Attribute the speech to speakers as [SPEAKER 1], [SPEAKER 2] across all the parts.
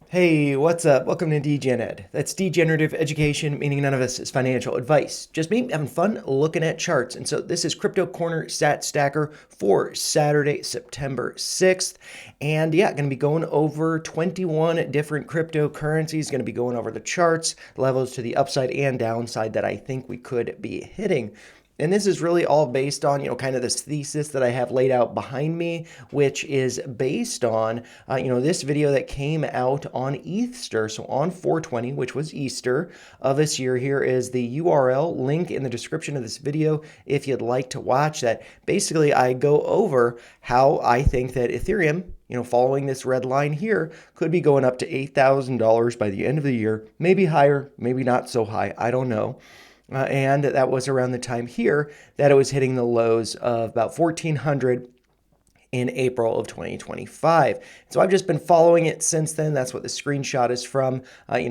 [SPEAKER 1] Hey, what's up? Welcome to DGen Ed. That's degenerative education, meaning none of this is financial advice. Just me having fun looking at charts. And so this is Crypto Corner Stat Stacker for Saturday, September 6th. And yeah, going to be going over 21 different cryptocurrencies, going to be going over the charts, levels to the upside and downside that I think we could be hitting. And this is really all based on, kind of this thesis that I have laid out behind me, which is based on, this video that came out on Easter. So on 420, which was Easter of this year, here is the URL link in the description of this video if you'd like to watch that. Basically, I go over how I think that Ethereum, following this red line here, could be going up to $8,000 by the end of the year, maybe higher, maybe not so high, I don't know. And that was around the time here that it was hitting the lows of about 1,400 in April of 2025. So I've just been following it since then. That's what the screenshot is from,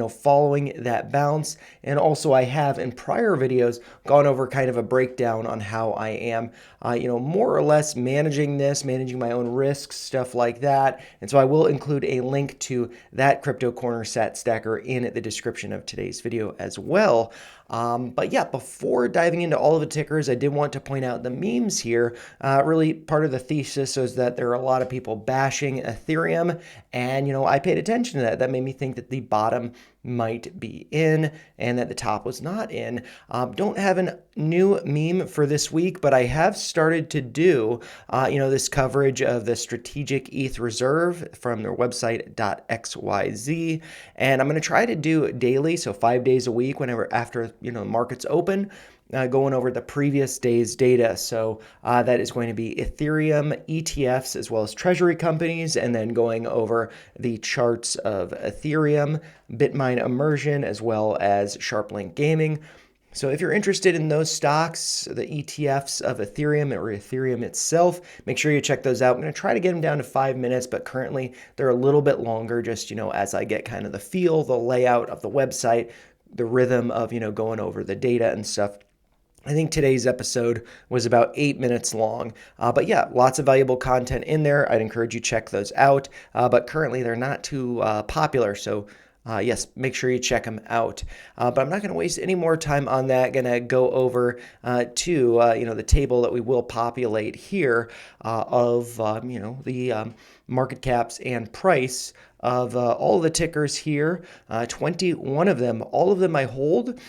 [SPEAKER 1] following that bounce. And also I have in prior videos gone over kind of a breakdown on how I am, more or less managing my own risks, stuff like that. And so I will include a link to that Crypto Corner Stat Stacker in the description of today's video as well. But yeah, before diving into all of the tickers, I did want to point out the memes here. Really part of the thesis is that there are a lot of people bashing Ethereum, and I paid attention to that. That made me think that the bottom might be in and that the top was not in. Don't have a new meme for this week, but I have started to do, this coverage of the strategic ETH reserve from their website .xyz. And I'm going to try to do daily, so 5 days a week, whenever after, the markets open. Going over the previous day's data. So that is going to be Ethereum ETFs as well as treasury companies, and then going over the charts of Ethereum, Bitmine Immersion, as well as SharpLink Gaming. So if you're interested in those stocks, the ETFs of Ethereum or Ethereum itself, make sure you check those out. I'm going to try to get them down to 5 minutes, but currently they're a little bit longer, just, as I get kind of the feel, the layout of the website, the rhythm of, going over the data and stuff. I think today's episode was about 8 minutes long. But yeah, lots of valuable content in there. I'd encourage you to check those out. But currently they're not too popular. So yes, make sure you check them out. But I'm not going to waste any more time on that. Going to go over to the table that we will populate here of the market caps and price of all the tickers here. 21 of them, all of them I hold.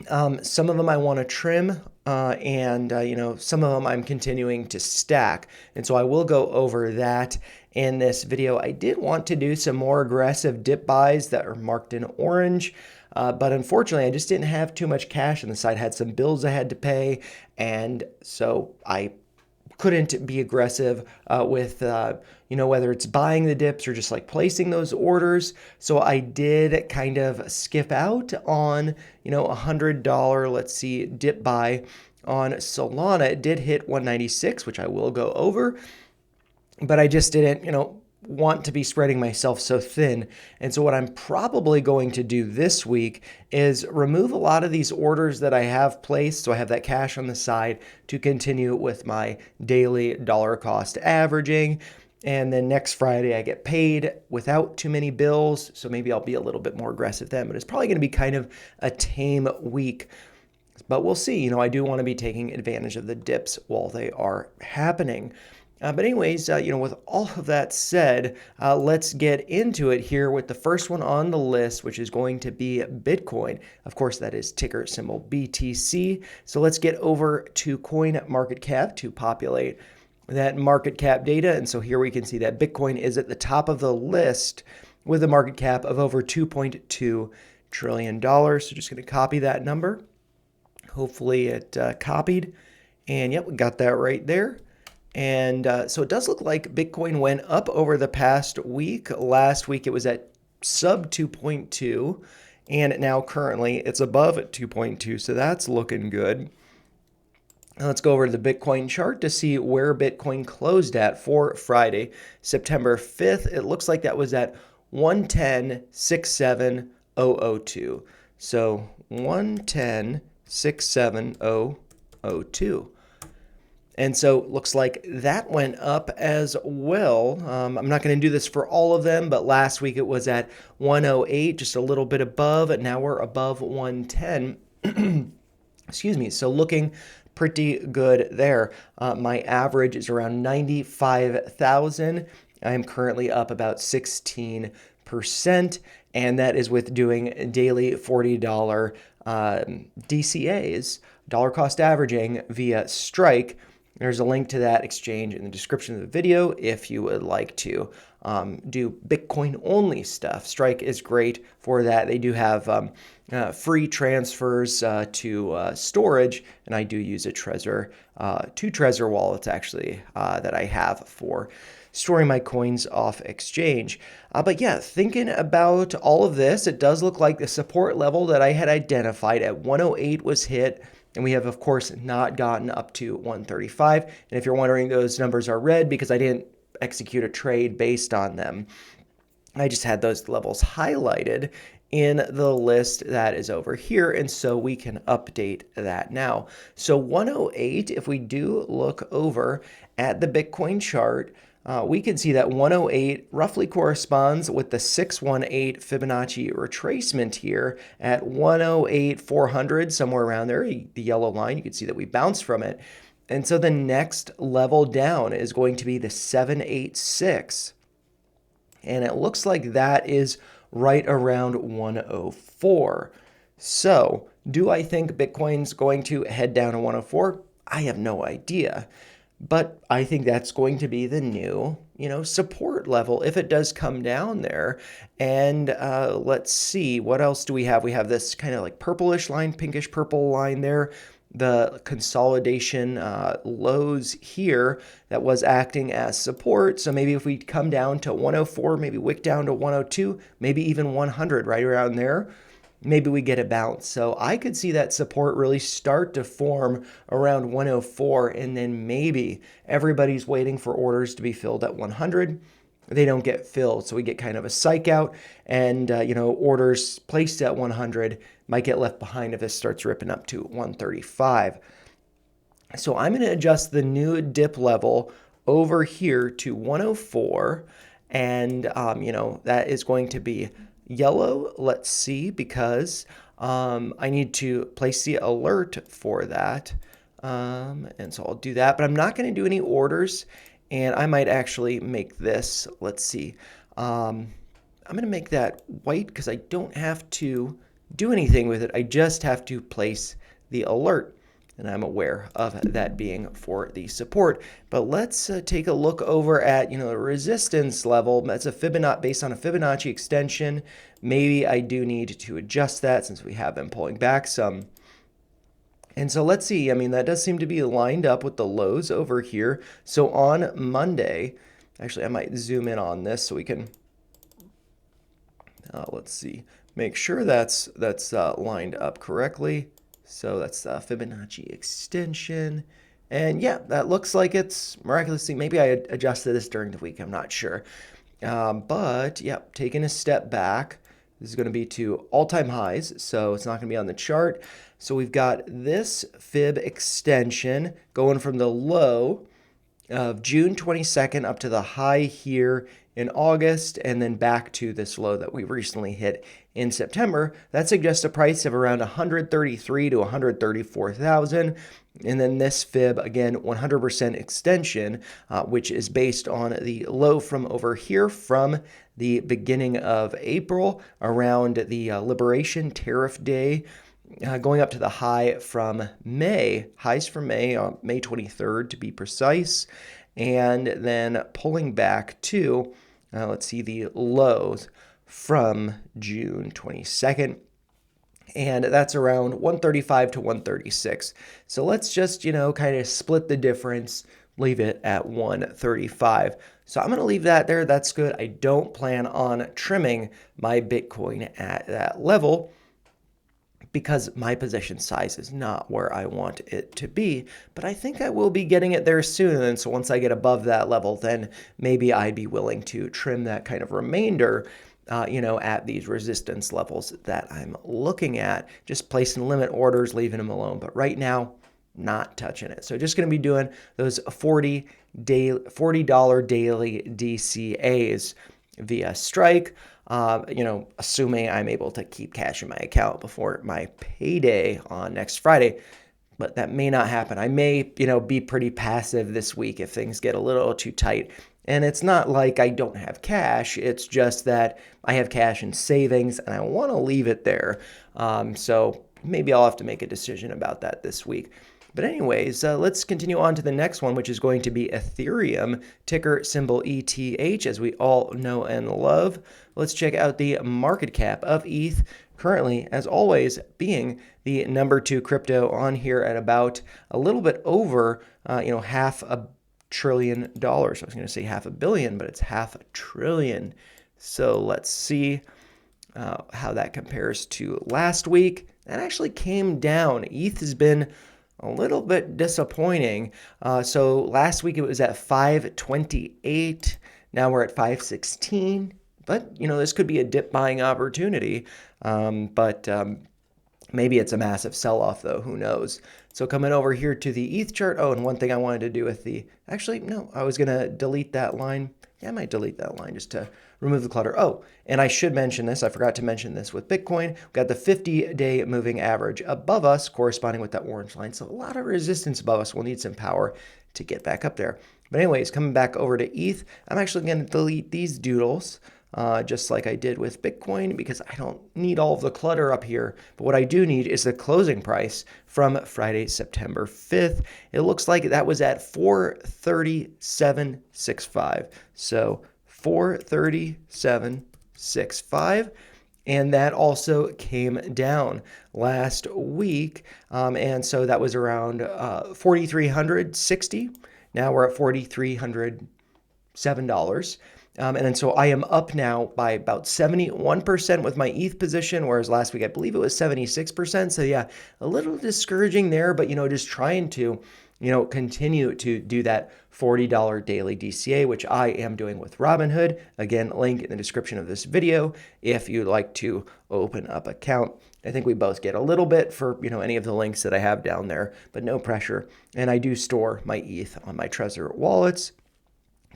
[SPEAKER 1] Some of them I want to trim, and some of them I'm continuing to stack. And so I will go over that in this video. I did want to do some more aggressive dip buys that are marked in orange, but unfortunately I just didn't have too much cash on the side. I had some bills I had to pay, and so I couldn't be aggressive with, whether it's buying the dips or just like placing those orders. So I did kind of skip out on, $100, let's see, dip buy on Solana. It did hit 196, which I will go over, but I just didn't, want to be spreading myself so thin. And so what I'm probably going to do this week is remove a lot of these orders that I have placed, so I have that cash on the side to continue with my daily dollar cost averaging. And then next Friday I get paid without too many bills, so maybe I'll be a little bit more aggressive then, but it's probably going to be kind of a tame week. But we'll see. I do want to be taking advantage of the dips while they are happening. But anyways, with all of that said, let's get into it here with the first one on the list, which is going to be Bitcoin. Of course, that is ticker symbol BTC. So let's get over to CoinMarketCap to populate that market cap data. And so here we can see that Bitcoin is at the top of the list with a market cap of over $2.2 trillion. So just going to copy that number. Hopefully it copied. And yep, we got that right there. And so it does look like Bitcoin went up over the past week. Last week it was at sub 2.2, and now currently it's above at 2.2, so that's looking good. Now let's go over to the Bitcoin chart to see where Bitcoin closed at for Friday, September 5th. It looks like that was at 110,67002. So 110,67002. And so looks like that went up as well. I'm not going to do this for all of them, but last week it was at 108, just a little bit above. And now we're above 110. Excuse me. So looking pretty good there. My average is around 95,000. I am currently up about 16%, and that is with doing daily $40 DCAs, dollar cost averaging, via Strike. There's a link to that exchange in the description of the video if you would like to do Bitcoin only stuff. Strike is great for that. They do have free transfers to storage, and I do use a Trezor, two Trezor wallets actually that I have for storing my coins off exchange. But yeah, thinking about all of this, it does look like the support level that I had identified at 108 was hit. And we have, of course, not gotten up to 135. And if you're wondering, those numbers are red because I didn't execute a trade based on them. I just had those levels highlighted in the list that is over here. And so we can update that now. So 108, if we do look over at the Bitcoin chart, we can see that 108 roughly corresponds with the 618 Fibonacci retracement here at 108,400, somewhere around there, the yellow line. You can see that we bounced from it. And so the next level down is going to be the 786. And it looks like that is right around 104. So do I think Bitcoin's going to head down to 104? I have no idea. But I think that's going to be the new, support level if it does come down there. And let's see, what else do we have? We have this kind of like purplish line, pinkish purple line there. The consolidation lows here that was acting as support. So maybe if we come down to 104, maybe wick down to 102, maybe even 100, right around there, maybe we get a bounce. So I could see that support really start to form around 104, and then maybe everybody's waiting for orders to be filled at 100. They don't get filled, so we get kind of a psych out, and orders placed at 100 might get left behind if this starts ripping up to 135. So I'm going to adjust the new dip level over here to 104, and that is going to be yellow. Let's see, because I need to place the alert for that. And so I'll do that, but I'm not going to do any orders, and I might actually make this, let's see. I'm going to make that white because I don't have to do anything with it. I just have to place the alert, and I'm aware of that being for the support. But let's take a look over at, the resistance level. That's a Fibonacci, based on a Fibonacci extension. Maybe I do need to adjust that since we have been pulling back some. And so let's see. That does seem to be lined up with the lows over here. So on Monday, actually, I might zoom in on this so we can, let's see, make sure that's lined up correctly. So that's the Fibonacci extension. And yeah, that looks like it's miraculously, maybe I adjusted this during the week, I'm not sure. But yeah, taking a step back, this is going to be to all-time highs, so it's not going to be on the chart. So we've got this fib extension going from the low of June 22nd up to the high here in August, and then back to this low that we recently hit in September. That suggests a price of around 133 to 134,000. And then this fib, again, 100% extension, which is based on the low from over here from the beginning of April around the Liberation Tariff Day, going up to the high from May, highs from May, May 23rd to be precise, and then pulling back to, let's see, the lows from June 22nd. And that's around 135 to 136. So let's just, kind of split the difference, leave it at 135. So I'm going to leave that there. That's good. I don't plan on trimming my Bitcoin at that level because my position size is not where I want it to be. But I think I will be getting it there soon. And so once I get above that level, then maybe I'd be willing to trim that kind of remainder at these resistance levels that I'm looking at, just placing limit orders, leaving them alone. But right now, not touching it. So just going to be doing those $40 daily DCAs via Strike, assuming I'm able to keep cash in my account before my payday on next Friday. But that may not happen. I may, be pretty passive this week if things get a little too tight. And it's not like I don't have cash. It's just that I have cash in savings and I want to leave it there. So maybe I'll have to make a decision about that this week. But anyways, let's continue on to the next one, which is going to be Ethereum, ticker symbol ETH, as we all know and love. Let's check out the market cap of ETH, currently, as always, being the number 2 crypto on here at about a little bit over, $500 billion. I was going to say $500 million, but it's $500 billion. So let's see how that compares to last week. That actually came down. ETH has been a little bit disappointing. So last week it was at 528. Now we're at 516. But, this could be a dip buying opportunity. But maybe it's a massive sell-off, though. Who knows? So coming over here to the ETH chart. Oh, and one thing I wanted to do with actually, no, I was going to delete that line. Yeah, I might delete that line just to remove the clutter. Oh, and I should mention this. I forgot to mention this with Bitcoin. We've got the 50-day moving average above us, corresponding with that orange line. So a lot of resistance above us. We'll need some power to get back up there. But anyways, coming back over to ETH, I'm actually going to delete these doodles. Just like I did with Bitcoin, because I don't need all of the clutter up here. But what I do need is the closing price from Friday, September 5th. It looks like that was at 437.65. So 437.65. And that also came down last week. And so that was around 4,360. Now we're at $4,307. And then so I am up now by about 71% with my ETH position, whereas last week I believe it was 76%. So yeah, a little discouraging there, but just trying to, continue to do that $40 daily DCA, which I am doing with Robinhood. Again, link in the description of this video if you'd like to open up an account. I think we both get a little bit for, any of the links that I have down there, but no pressure. And I do store my ETH on my Trezor wallets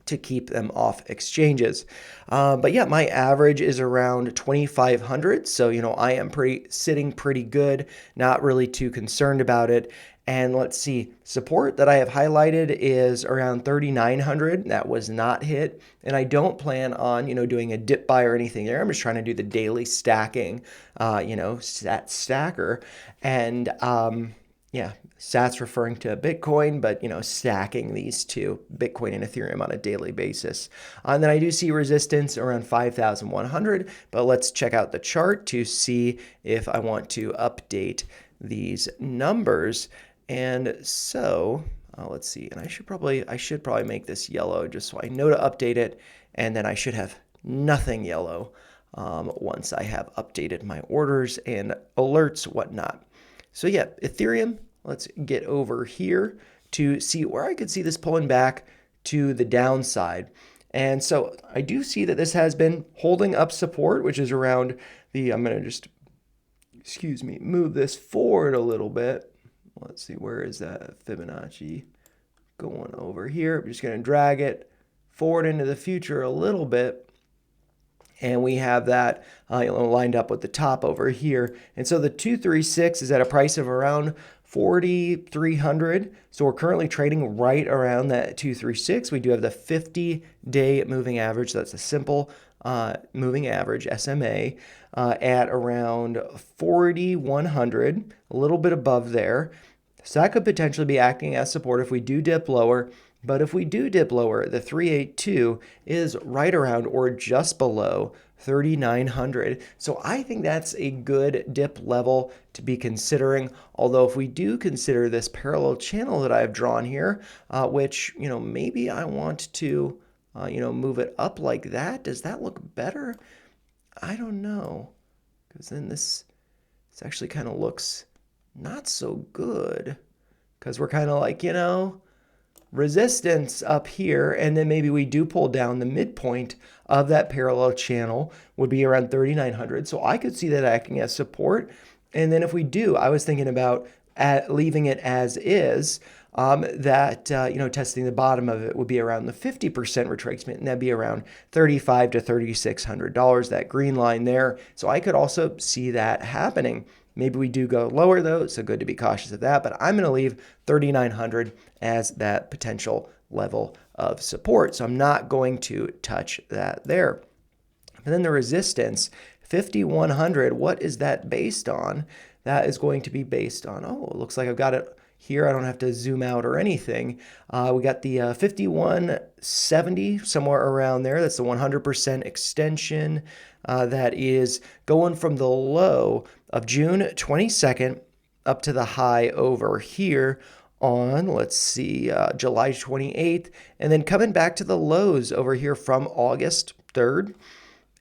[SPEAKER 1] to keep them off exchanges. But yeah, my average is around 2,500. So, I am sitting pretty good, not really too concerned about it. And let's see, support that I have highlighted is around 3,900. That was not hit. And I don't plan on, doing a dip buy or anything there. I'm just trying to do the daily stacking, stat stacker. And, yeah, sats referring to Bitcoin, but, stacking these two, Bitcoin and Ethereum, on a daily basis. And then I do see resistance around 5,100, but let's check out the chart to see if I want to update these numbers. And so let's see, and I should probably make this yellow just so I know to update it, and then I should have nothing yellow once I have updated my orders and alerts, whatnot. So yeah, Ethereum, let's get over here to see where I could see this pulling back to the downside. And so I do see that this has been holding up support, which is around I'm going to just, move this forward a little bit. Let's see, where is that Fibonacci going over here? I'm just going to drag it forward into the future a little bit. And we have that lined up with the top over here. And so the 236 is at a price of around 4,300. So we're currently trading right around that 236. We do have the 50-day moving average. That's a simple moving average, SMA, at around 4,100, a little bit above there. So that could potentially be acting as support if we do dip lower. But if we do dip lower, the 382 is right around or just below 3,900. So I think that's a good dip level to be considering. Although if we do consider this parallel channel that I've drawn here, which, maybe I want to, move it up like that. Does that look better? I don't know. Because then this actually kind of looks not so good. Because we're kind of like, resistance up here, and then maybe we do pull down. The midpoint of that parallel channel would be around 3,900. So I could see that acting as support. And then if we do, I was thinking about leaving it as is, testing the bottom of it would be around the 50% retracement, and that'd be around $3,500 to $3,600, that green line there. So I could also see that happening. Maybe we do go lower though, so good to be cautious of that, but I'm going to leave 3,900 as that potential level of support. So I'm not going to touch that there. And then the resistance, 5,100, what is that based on? That is going to be based on, it looks like I've got it here. I don't have to zoom out or anything. We got the 5170, somewhere around there. That's the 100% extension. That is going from the low of June 22nd up to the high over here on, let's see, July 28th, and then coming back to the lows over here from August 3rd.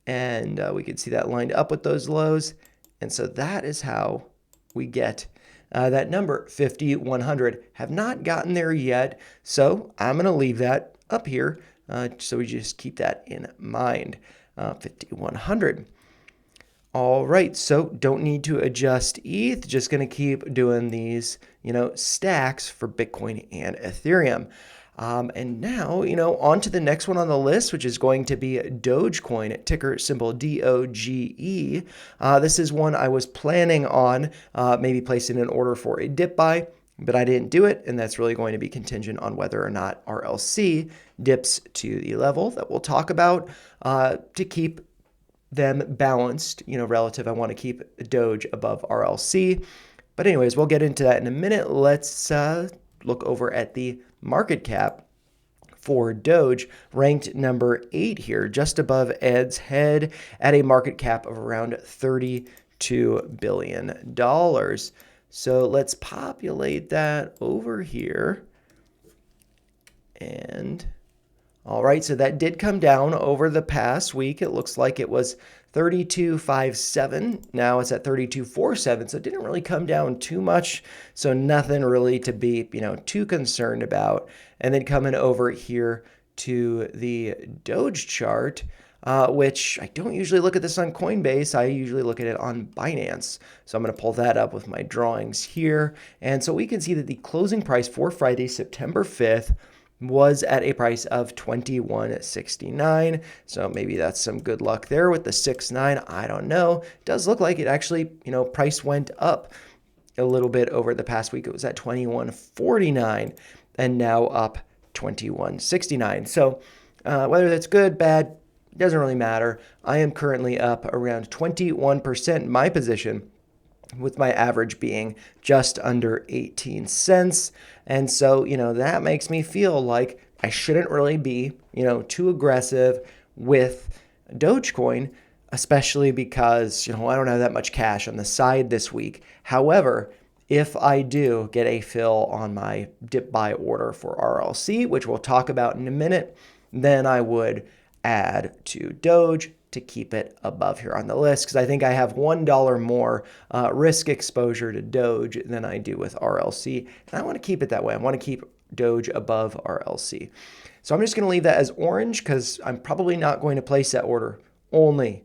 [SPEAKER 1] And we can see that lined up with those lows. And so that is how we get that number, 5,100. Have not gotten there yet, so I'm going to leave that up here. So we just keep that in mind, 5,100. All right, so don't need to adjust ETH, just going to keep doing these, stacks for Bitcoin and Ethereum. And now, on to the next one on the list, which is going to be Dogecoin, ticker symbol DOGE. This is one I was planning on maybe placing an order for a dip buy, but I didn't do it, and that's really going to be contingent on whether or not RLC dips to the level that we'll talk about to keep them balanced, relative. I want to keep Doge above RLC. But anyways, we'll get into that in a minute. Let's look over at the market cap for Doge, ranked number 8 here, just above Ed's head at a market cap of around $32 billion. So let's populate that over here. And all right, so that did come down over the past week. It looks like it was 32.57. Now it's at 32.47, so it didn't really come down too much. So nothing really to be, too concerned about. And then coming over here to the Doge chart, which I don't usually look at this on Coinbase. I usually look at it on Binance. So I'm going to pull that up with my drawings here. And so we can see that the closing price for Friday, September 5th, was at a price of $21.69. So maybe that's some good luck there with the 6.9. I don't know. It does look like it actually, price went up a little bit over the past week. It was at $21.49 and now up $21.69. So whether that's good, bad, doesn't really matter. I am currently up around 21% in my position, with my average being just under 18 cents. And so, that makes me feel like I shouldn't really be, too aggressive with Dogecoin, especially because, I don't have that much cash on the side this week. However, if I do get a fill on my dip buy order for RLC, which we'll talk about in a minute, then I would add to Doge to keep it above here on the list, because I think I have $1 more risk exposure to Doge than I do with RLC, and I want to keep it that way. I want to keep Doge above RLC. So I'm just going to leave that as orange, because I'm probably not going to place that order only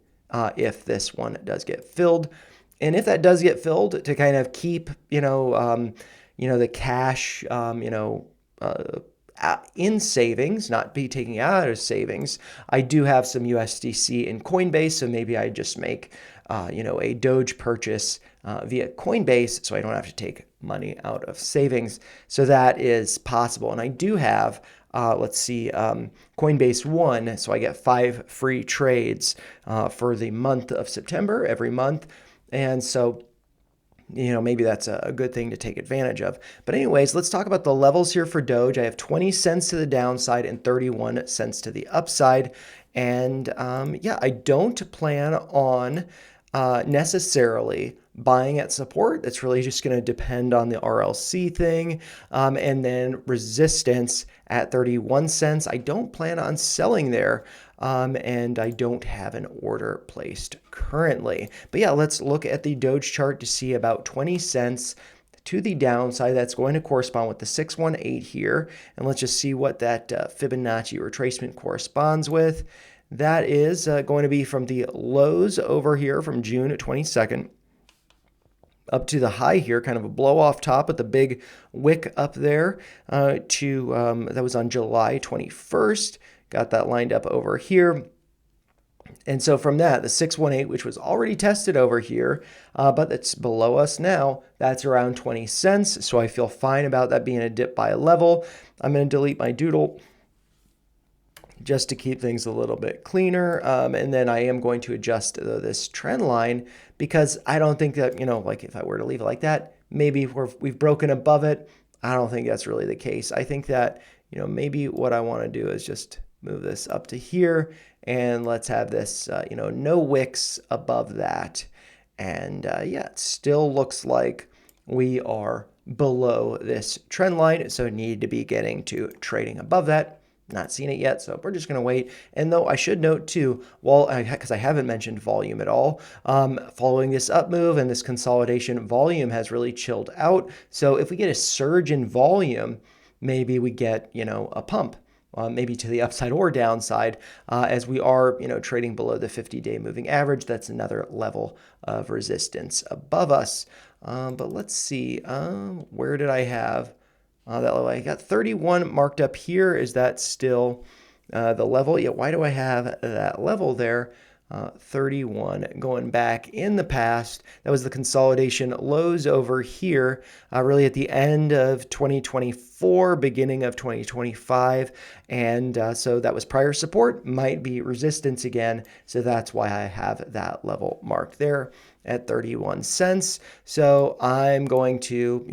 [SPEAKER 1] if this one does get filled. And if that does get filled, to kind of keep, the cash, in savings, not be taking out of savings. I do have some USDC in Coinbase, so maybe I just make, a Doge purchase via Coinbase, so I don't have to take money out of savings. So that is possible. And I do have, Coinbase One, so I get 5 free trades for the month of September every month. And so maybe that's a good thing to take advantage of. But anyways, let's talk about the levels here for Doge. I have 20 cents to the downside and 31 cents to the upside. And I don't plan on necessarily buying at support. That's really just going to depend on the RLC thing. And then resistance at 31 cents. I don't plan on selling there. And I don't have an order placed currently. But yeah, let's look at the Doge chart to see about 20 cents to the downside. That's going to correspond with the 618 here. And let's just see what that Fibonacci retracement corresponds with. That is going to be from the lows over here from June 22nd. up to the high here, kind of a blow off top with the big wick up there that was on July 21st. Got that lined up over here. And so from that, the 618, which was already tested over here, but it's below us now, that's around 20 cents. So I feel fine about that being a dip by a level. I'm going to delete my doodle just to keep things a little bit cleaner. And then I am going to adjust this trend line because I don't think that, like if I were to leave it like that, maybe we've broken above it. I don't think that's really the case. I think that, maybe what I want to do is just move this up to here and let's have this, no wicks above that. And yeah, it still looks like we are below this trend line. So need to be getting to trading above that. Not seen it yet, so we're just going to wait. And though I should note too, because I haven't mentioned volume at all, following this up move and this consolidation, volume has really chilled out. So if we get a surge in volume, maybe we get, a pump. Maybe to the upside or downside, as we are, trading below the 50-day moving average. That's another level of resistance above us. But let's see, where did I have that level? I got 31 marked up here. Is that still the level? Yeah, why do I have that level there? 31 going back in the past. That was the consolidation lows over here, really at the end of 2024, beginning of 2025. And so that was prior support, might be resistance again. So that's why I have that level marked there at 31 cents. So I'm going to,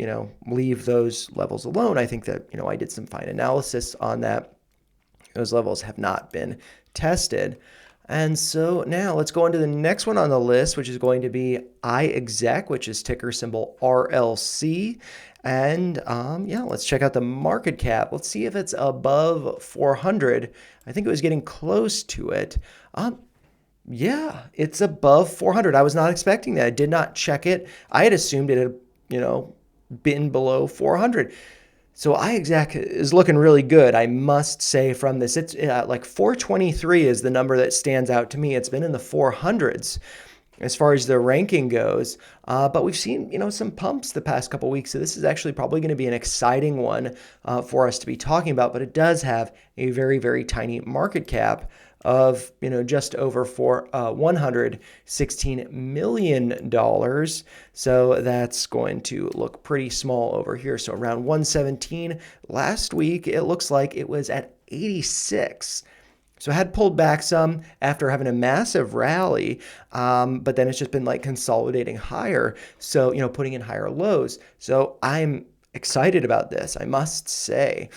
[SPEAKER 1] leave those levels alone. I think that, I did some fine analysis on that. Those levels have not been tested. And so now let's go into the next one on the list, which is going to be iExec, which is ticker symbol RLC. And yeah, let's check out the market cap. Let's see if it's above 400. I think it was getting close to it. Yeah, it's above 400. I was not expecting that. I did not check it. I had assumed it had, been below 400. So iExec is looking really good, I must say, from this. It's like 423 is the number that stands out to me. It's been in the 400s as far as the ranking goes. But we've seen, some pumps the past couple weeks. So this is actually probably going to be an exciting one for us to be talking about. But it does have a very, very tiny market cap of, just over $116 million. So that's going to look pretty small over here. So around 117. Last week, it looks like it was at 86. So it had pulled back some after having a massive rally, but then it's just been like consolidating higher. So, putting in higher lows. So I'm excited about this, I must say.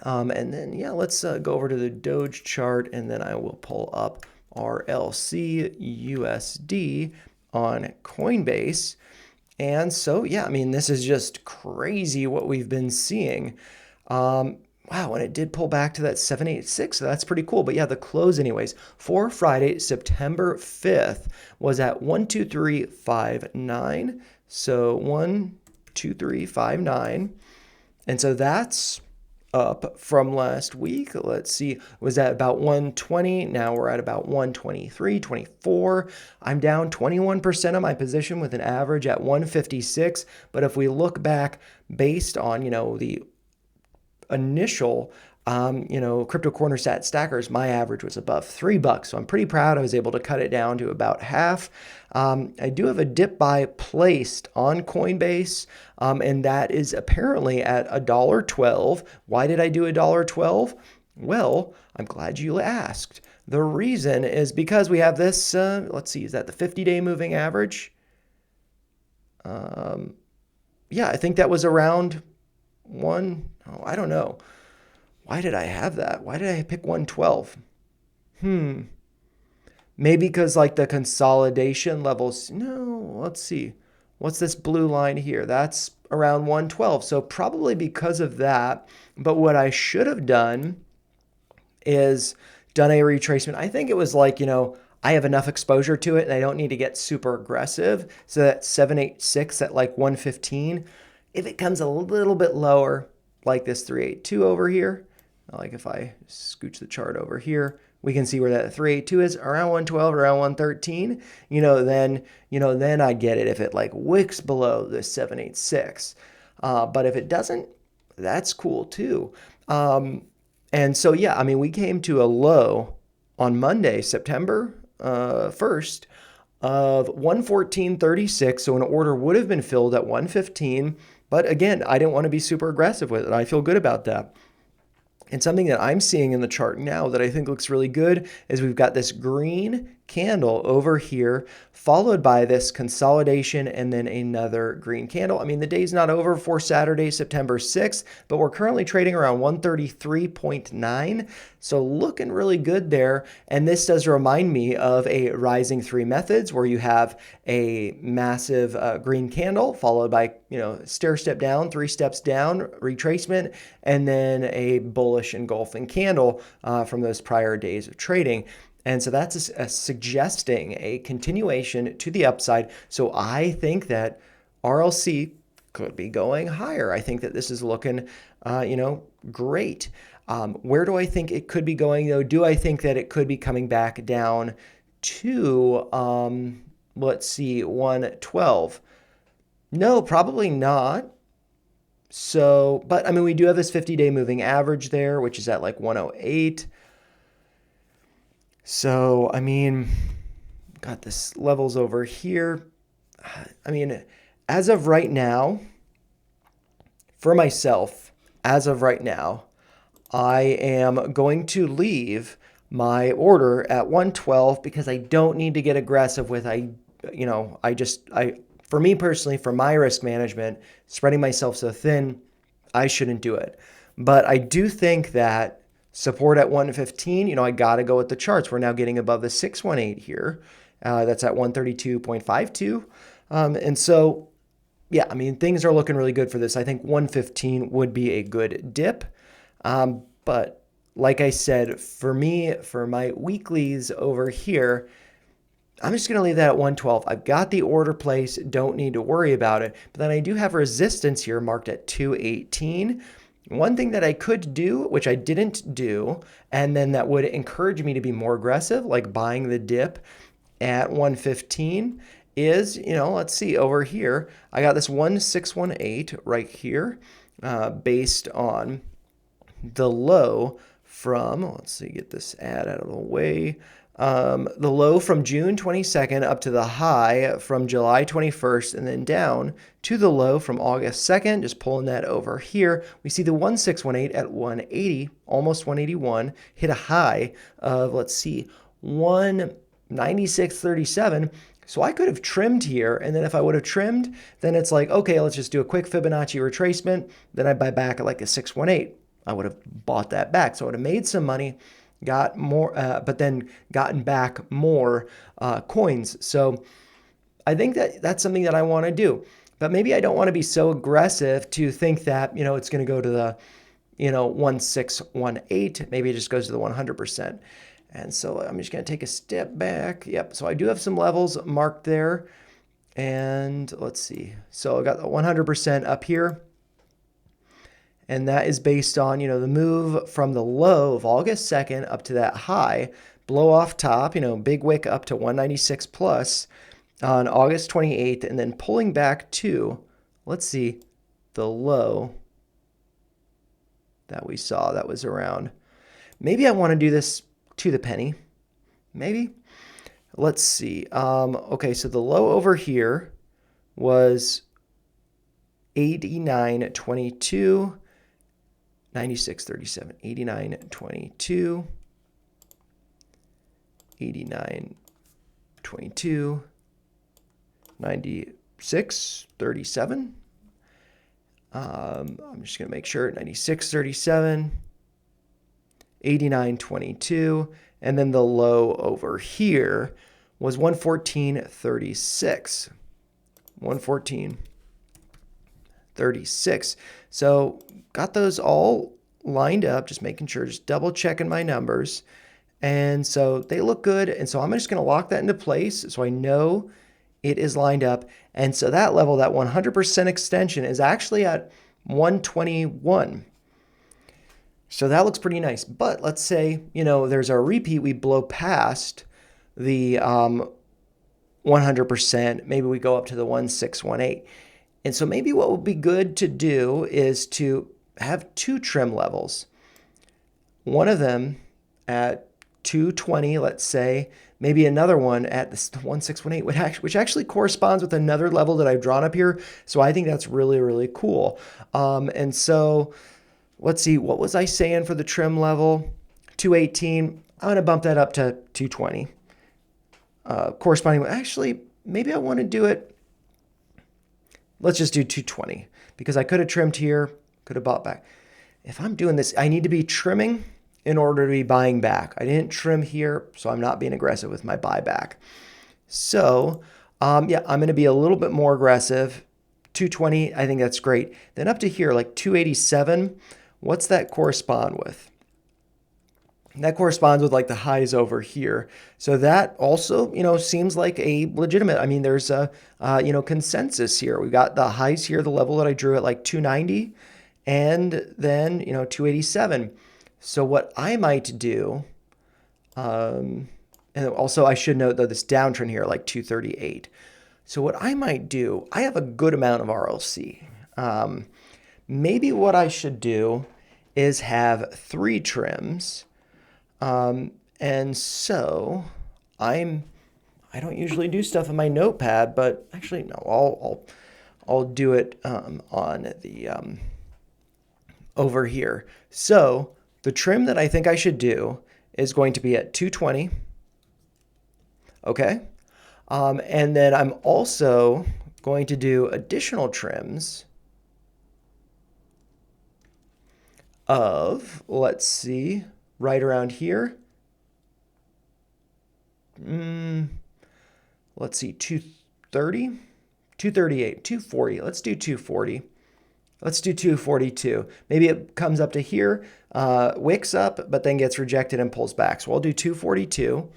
[SPEAKER 1] And then, yeah, let's go over to the Doge chart, and then I will pull up RLC USD on Coinbase. And so, yeah, I mean, this is just crazy what we've been seeing. Wow, and it did pull back to that 786, so that's pretty cool. But yeah, the close anyways for Friday, September 5th was at 12359. So 12359. And so that's up from last week. Let's see, was at about 120. Now we're at about 123, 24. I'm down 21% of my position with an average at 156. But if we look back based on, the initial, crypto corner sat stackers, my average was above $3. So I'm pretty proud I was able to cut it down to about half. I do have a dip buy placed on Coinbase, and that is apparently at $1.12. Why did I do $1.12? Well, I'm glad you asked. The reason is because we have this, let's see, is that the 50-day moving average? Yeah, I think that was around I don't know. Why did I have that? Why did I pick 112? Maybe because like the consolidation levels. No, let's see. What's this blue line here? That's around 112. So probably because of that. But what I should have done is done a retracement. I think it was like, I have enough exposure to it and I don't need to get super aggressive. So that 786 at like 115. If it comes a little bit lower, like this 382 over here, like if I scooch the chart over here, we can see where that 382 is, around 112, around 113, then I get it if it like wicks below the 786. But if it doesn't, that's cool too. And so, yeah, I mean, we came to a low on Monday, September 1st of 114.36. So an order would have been filled at 115. But again, I didn't want to be super aggressive with it. I feel good about that. And something that I'm seeing in the chart now that I think looks really good is we've got this green candle over here, followed by this consolidation and then another green candle. I mean, the day's not over for Saturday, September 6th, but we're currently trading around 133.9. So looking really good there. And this does remind me of a rising three methods where you have a massive green candle followed by, stair step down, 3 steps down, retracement, and then a bullish engulfing candle from those prior days of trading. And so that's suggesting a continuation to the upside. So I think that RLC could be going higher. I think that this is looking, great. Where do I think it could be going, though? Do I think that it could be coming back down to, 112? No, probably not. So, but I mean, we do have this 50-day moving average there, which is at like 108. So, I mean, got this levels over here. I mean, as of right now, for myself, as of right now, I am going to leave my order at 112 because I don't need to get aggressive with, for me personally, for my risk management, spreading myself so thin, I shouldn't do it. But I do think that support at 115, I got to go with the charts. We're now getting above the 618 here. That's at 132.52. And so, yeah, I mean, things are looking really good for this. I think 115 would be a good dip. But like I said, for me, for my weeklies over here, I'm just going to leave that at 112. I've got the order placed, don't need to worry about it. But then I do have resistance here marked at 218. One thing that I could do, which I didn't do, and then that would encourage me to be more aggressive, like buying the dip at 115, is, let's see, over here, I got this 1618 right here, based on the low from, let's see, get this ad out of the way, the low from June 22nd up to the high from July 21st and then down to the low from August 2nd, just pulling that over here. We see the 1618 at 180, almost 181, hit a high of, let's see, 196.37. So I could have trimmed here, and then if I would have trimmed, then it's like, okay, let's just do a quick Fibonacci retracement. Then I buy back at like a 618. I would have bought that back. So I would have made some money, got more, but then gotten back more coins. So I think that that's something that I want to do. But maybe I don't want to be so aggressive to think that, it's going to go to the, 1618. Maybe it just goes to the 100%. And so I'm just going to take a step back. Yep. So I do have some levels marked there. And let's see. So I got the 100% up here. And that is based on, the move from the low of August 2nd up to that high, blow off top, big wick up to 196 plus on August 28th, and then pulling back to, let's see, the low that we saw that was around. Maybe I want to do this to the penny. Maybe. Let's see. Okay, so the low over here was 89.22. 96.37, 89.22, 89.22, 96.37. I'm just going to make sure 96.37, 89.22, and then the low over here was 114.36. 114.36. So got those all lined up, just making sure, just double checking my numbers. And so they look good. And so I'm just going to lock that into place so I know it is lined up. And so that level, that 100% extension is actually at 121. So that looks pretty nice. But let's say, there's a repeat, we blow past the 100%. Maybe we go up to the 1618. And so maybe what would be good to do is to have two trim levels. One of them at 220, let's say, maybe another one at the 1618, which actually corresponds with another level that I've drawn up here. So I think that's really, really cool. And so let's see, what was I saying for the trim level? 218. I'm going to bump that up to 220. Corresponding, actually, maybe I want to do it. Let's just do 220 because I could have trimmed here, could have bought back. If I'm doing this, I need to be trimming in order to be buying back. I didn't trim here, so I'm not being aggressive with my buyback. So, yeah, I'm going to be a little bit more aggressive. 220, I think that's great. Then up to here, like 287, what's that correspond with? That corresponds with like the highs over here. So that also, seems like a legitimate, I mean, there's a, consensus here. We got the highs here, the level that I drew at like 290 and then, 287. So what I might do, and also I should note though this downtrend here, like 238. So what I might do, I have a good amount of RLC. Maybe what I should do is have 3 trims. And so I don't usually do stuff in my notepad, but actually no, I'll do it on the over here. So the trim that I think I should do is going to be at 220. Okay. And then I'm also going to do additional trims of, let's see, right around here. Let's see, 230, 238, 240. Let's do 240. Let's do 242. Maybe it comes up to here, wicks up, but then gets rejected and pulls back. So I'll do 242.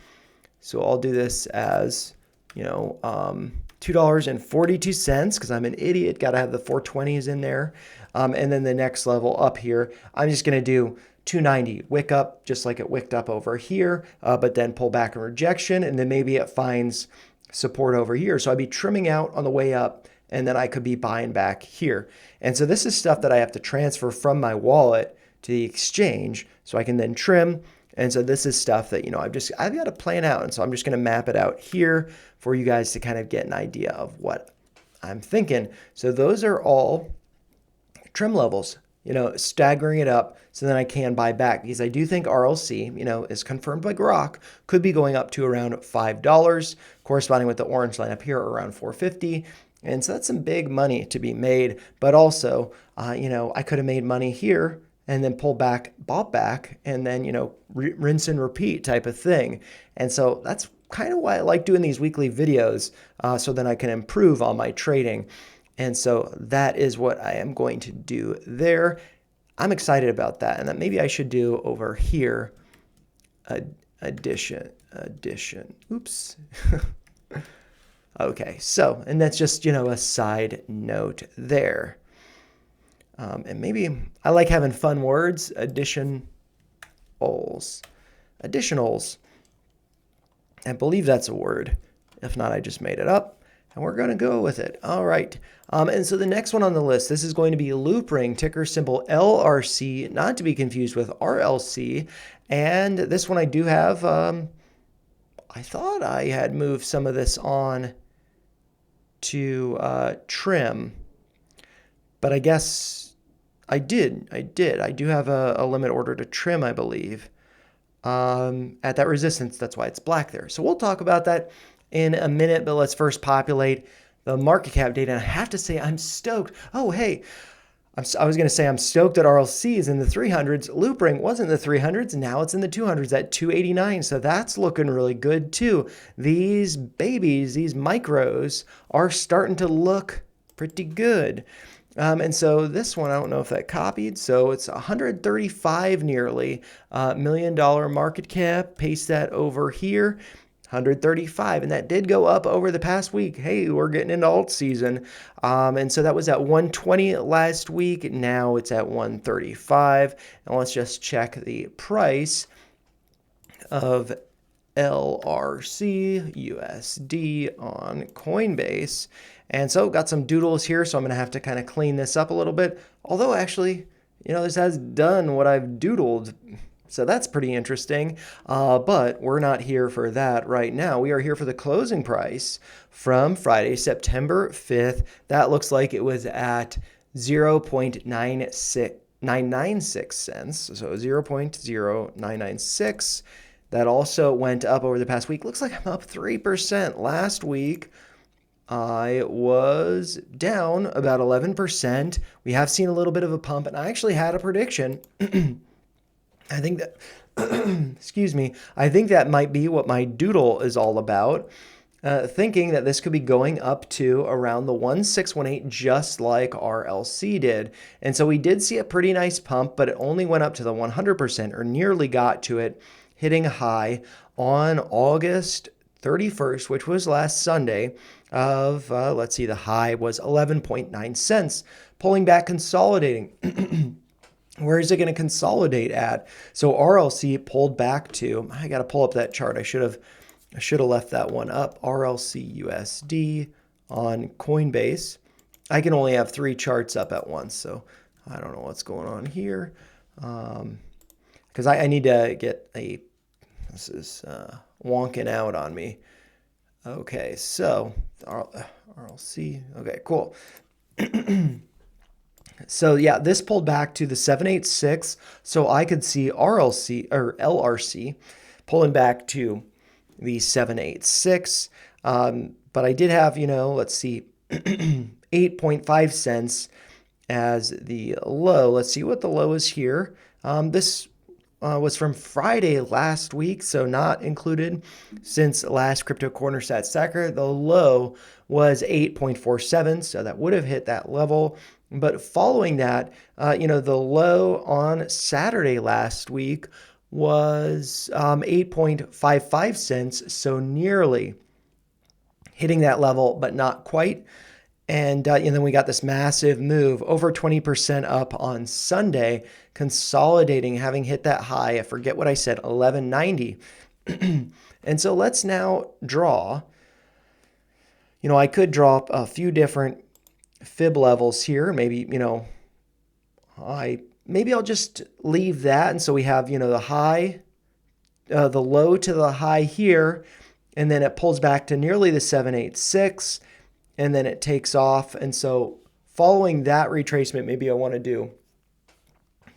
[SPEAKER 1] So I'll do this as, $2.42 because I'm an idiot. Got to have the 420s in there. And then the next level up here, I'm just going to do 290, wick up just like it wicked up over here, but then pull back in rejection, and then maybe it finds support over here. So I'd be trimming out on the way up, and then I could be buying back here. And so this is stuff that I have to transfer from my wallet to the exchange so I can then trim. And so this is stuff that, I've got to plan out. And so I'm just going to map it out here for you guys to kind of get an idea of what I'm thinking. So those are all trim levels, staggering it up so then I can buy back, because I do think RLC, is confirmed by Grok, could be going up to around $5, corresponding with the orange line up here around 450. And so that's some big money to be made. But also, I could have made money here and then pull back, bought back, and then, rinse and repeat type of thing. And so that's kind of why I like doing these weekly videos, so then I can improve on my trading. And so that is what I am going to do there. I'm excited about that. And that maybe I should do over here, addition. Oops. Okay, so, and that's just, a side note there. And maybe I like having fun words, additionals. I believe that's a word. If not, I just made it up. And we're going to go with it. All right. And so the next one on the list, this is going to be Loopring, ticker symbol LRC, not to be confused with RLC. And this one I do have, I thought I had moved some of this on to trim, but I guess I did. I do have a limit order to trim, I believe, at that resistance. That's why it's black there. So we'll talk about that in a minute, but let's first populate the market cap data. And I have to say, I'm stoked. Oh, hey, I was going to say I'm stoked that RLC is in the 300s. Loopring was in the 300s. Now it's in the 200s at 289. So that's looking really good too. These babies, these micros are starting to look pretty good. And so this one, I don't know if that copied. So it's 135 nearly $1 million market cap. Paste that over here. 135, and that did go up over the past week. Hey, we're getting into alt season. And so that was at 120 last week. Now it's at 135. And let's just check the price of LRC USD on Coinbase. And so got some doodles here, so I'm going to have to kind of clean this up a little bit. Although actually, this has done what I've doodled. So that's pretty interesting, but we're not here for that right now. We are here for the closing price from Friday, September 5th. That looks like it was at 0.996 cents, so 0.0996. That also went up over the past week. Looks like I'm up 3%. Last week, I was down about 11%. We have seen a little bit of a pump, and I actually had a prediction. I think that, excuse me, I think that might be what my doodle is all about, thinking that this could be going up to around the 1618, just like RLC did. And so we did see a pretty nice pump, but it only went up to the 100%, or nearly got to it, hitting a high on August 31st, which was last Sunday, of, let's see, the high was 11.9 cents, pulling back, consolidating. Where is it going to consolidate at? So RLC pulled back to, I got to pull up that chart. I should have left that one up. RLC USD on Coinbase. I can only have 3 charts up at once, so I don't know what's going on here. Because I need to get this is wonking out on me. Okay, so RLC. Okay, cool. So yeah, this pulled back to the 786. So I could see RLC or LRC pulling back to the 786. But I did have, let's see, 8.5 cents as the low. Let's see what the low is here. This was from Friday last week, so not included since last Crypto Corner Stat Stacker. The low was 8.47, so that would have hit that level. But following that, the low on Saturday last week was 8.55 cents, so nearly hitting that level, but not quite. And then we got this massive move, over 20% up on Sunday, consolidating, having hit that high. I forget what I said, 1190. And so let's now draw. I could draw a few different fib levels here. Maybe, I'll just leave that. And so we have, the high, the low to the high here, and then it pulls back to nearly the 786, and then it takes off. And so following that retracement, maybe I want to do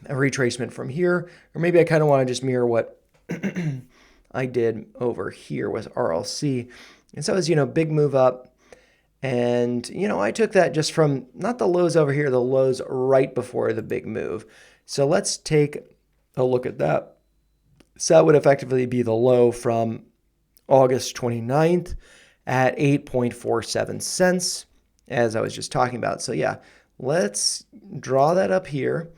[SPEAKER 1] a retracement from here, or maybe I kind of want to just mirror what I did over here with RLC. And so it was, big move up. And, I took that just from not the lows over here, the lows right before the big move. So let's take a look at that. So that would effectively be the low from August 29th at 8.47 cents, as I was just talking about. So yeah, let's draw that up here.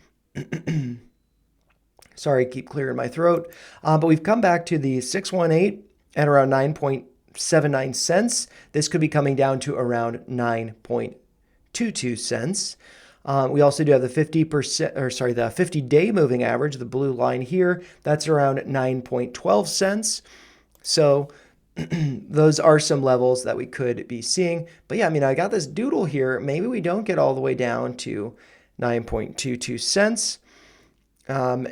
[SPEAKER 1] Sorry, keep clearing my throat. But we've come back to the 618 at around 9.79 cents. This could be coming down to around 9.22 cents. We also do have the 50-day moving average, the blue line here. That's around 9.12 cents. So those are some levels that we could be seeing. But yeah, I got this doodle here. Maybe we don't get all the way down to 9.22 cents. But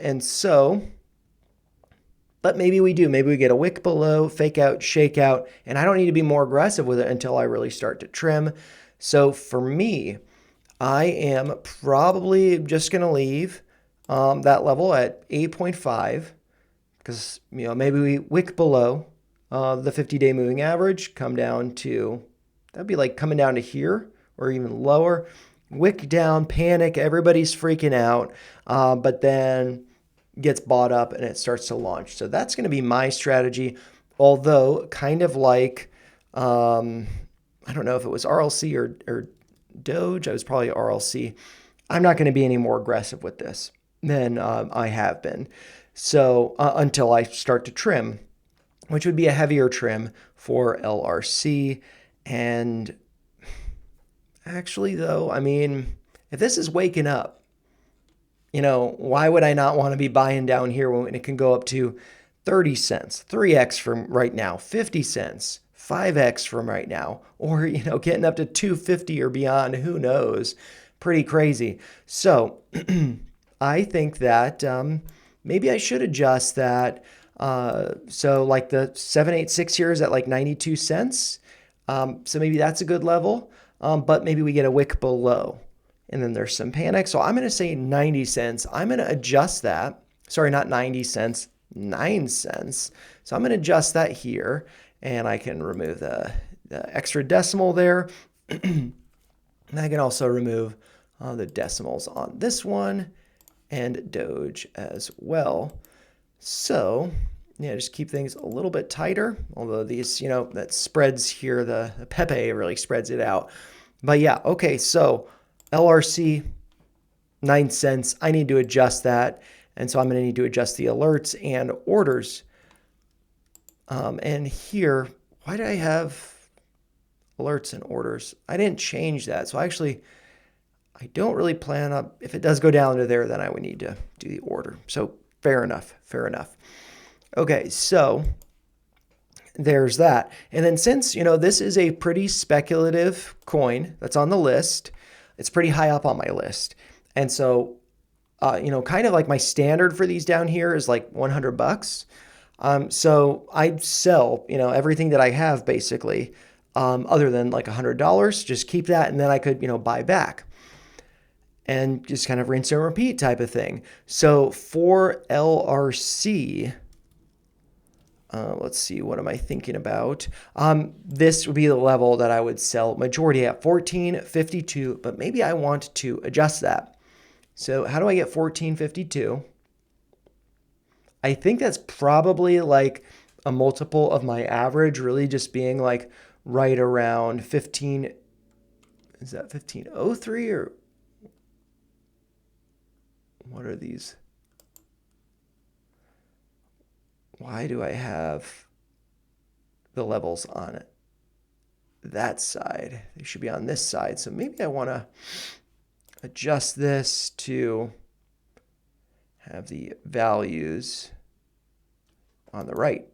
[SPEAKER 1] maybe we do. Maybe we get a wick below, fake out, shake out, and I don't need to be more aggressive with it until I really start to trim. So for me, I am probably just going to leave that level at 8.5 because, maybe we wick below the 50-day moving average, come down to, that'd be like coming down to here or even lower. Wick down, panic, everybody's freaking out, but then gets bought up and it starts to launch. So that's going to be my strategy. Although kind of like, I don't know if it was RLC or Doge. I was probably RLC. I'm not going to be any more aggressive with this than I have been. So until I start to trim, which would be a heavier trim for LRC. And actually, though, I mean, if this is waking up, why would I not want to be buying down here when it can go up to 30 cents, 3x from right now, 50 cents, 5x from right now, or, getting up to 250 or beyond, who knows? Pretty crazy. So I think that maybe I should adjust that. So like the 786 here is at like 92 cents. So maybe that's a good level, but maybe we get a wick below. And then there's some panic. So I'm going to say 90 cents. I'm going to adjust that. Sorry, not 90 cents, 9 cents. So I'm going to adjust that here. And I can remove the extra decimal there. And I can also remove the decimals on this one and Doge as well. So yeah, just keep things a little bit tighter. Although these, that spreads here, the Pepe really spreads it out. But yeah, okay, so LRC, 9 cents. I need to adjust that. And so I'm going to need to adjust the alerts and orders. And here, why do I have alerts and orders? I didn't change that. So actually, I don't really plan on, if it does go down to there, then I would need to do the order. So fair enough, fair enough. Okay, so there's that. And then since, this is a pretty speculative coin that's on the list, it's pretty high up on my list. And so, kind of like my standard for these down here is like $100. So I sell, everything that I have basically, other than like $100, just keep that. And then I could, buy back and just kind of rinse and repeat type of thing. So for LRC, let's see, what am I thinking about? This would be the level that I would sell majority at, 14.52, but maybe I want to adjust that. So how do I get 14.52? I think that's probably like a multiple of my average, really just being like right around 15. Is that 15.03 or what are these? Why do I have the levels on it? That side, they should be on this side. So maybe I want to adjust this to have the values on the right.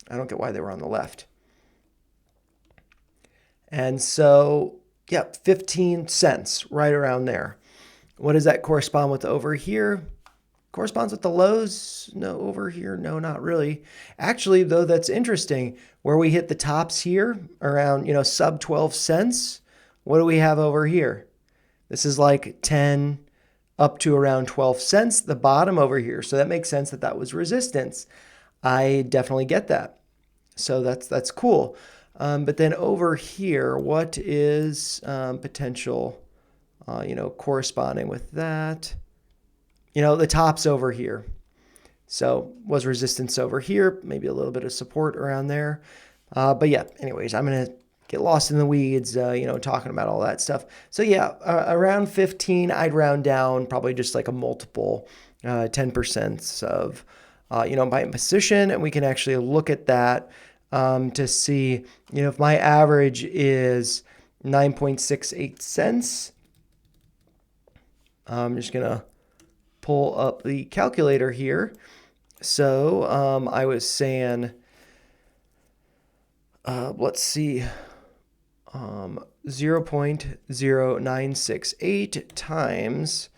[SPEAKER 1] I don't get why they were on the left. And so, yeah, 15 cents, right around there. What does that correspond with over here? Corresponds with the lows? No, over here, no, not really. Actually, though, that's interesting. Where we hit the tops here, around, sub 12 cents, what do we have over here? This is like 10 up to around 12 cents, the bottom over here. So that makes sense that that was resistance. I definitely get that. So that's cool. But then over here, what is potential, corresponding with that? The top's over here. So was resistance over here, maybe a little bit of support around there. But yeah, anyways, I'm going to get lost in the weeds, talking about all that stuff. So yeah, around 15, I'd round down probably just like a multiple, 10% of, my position. And we can actually look at that to see, if my average is 9.68 cents. I'm just going to pull up the calculator here. So I was saying, let's see, 0.0968 times,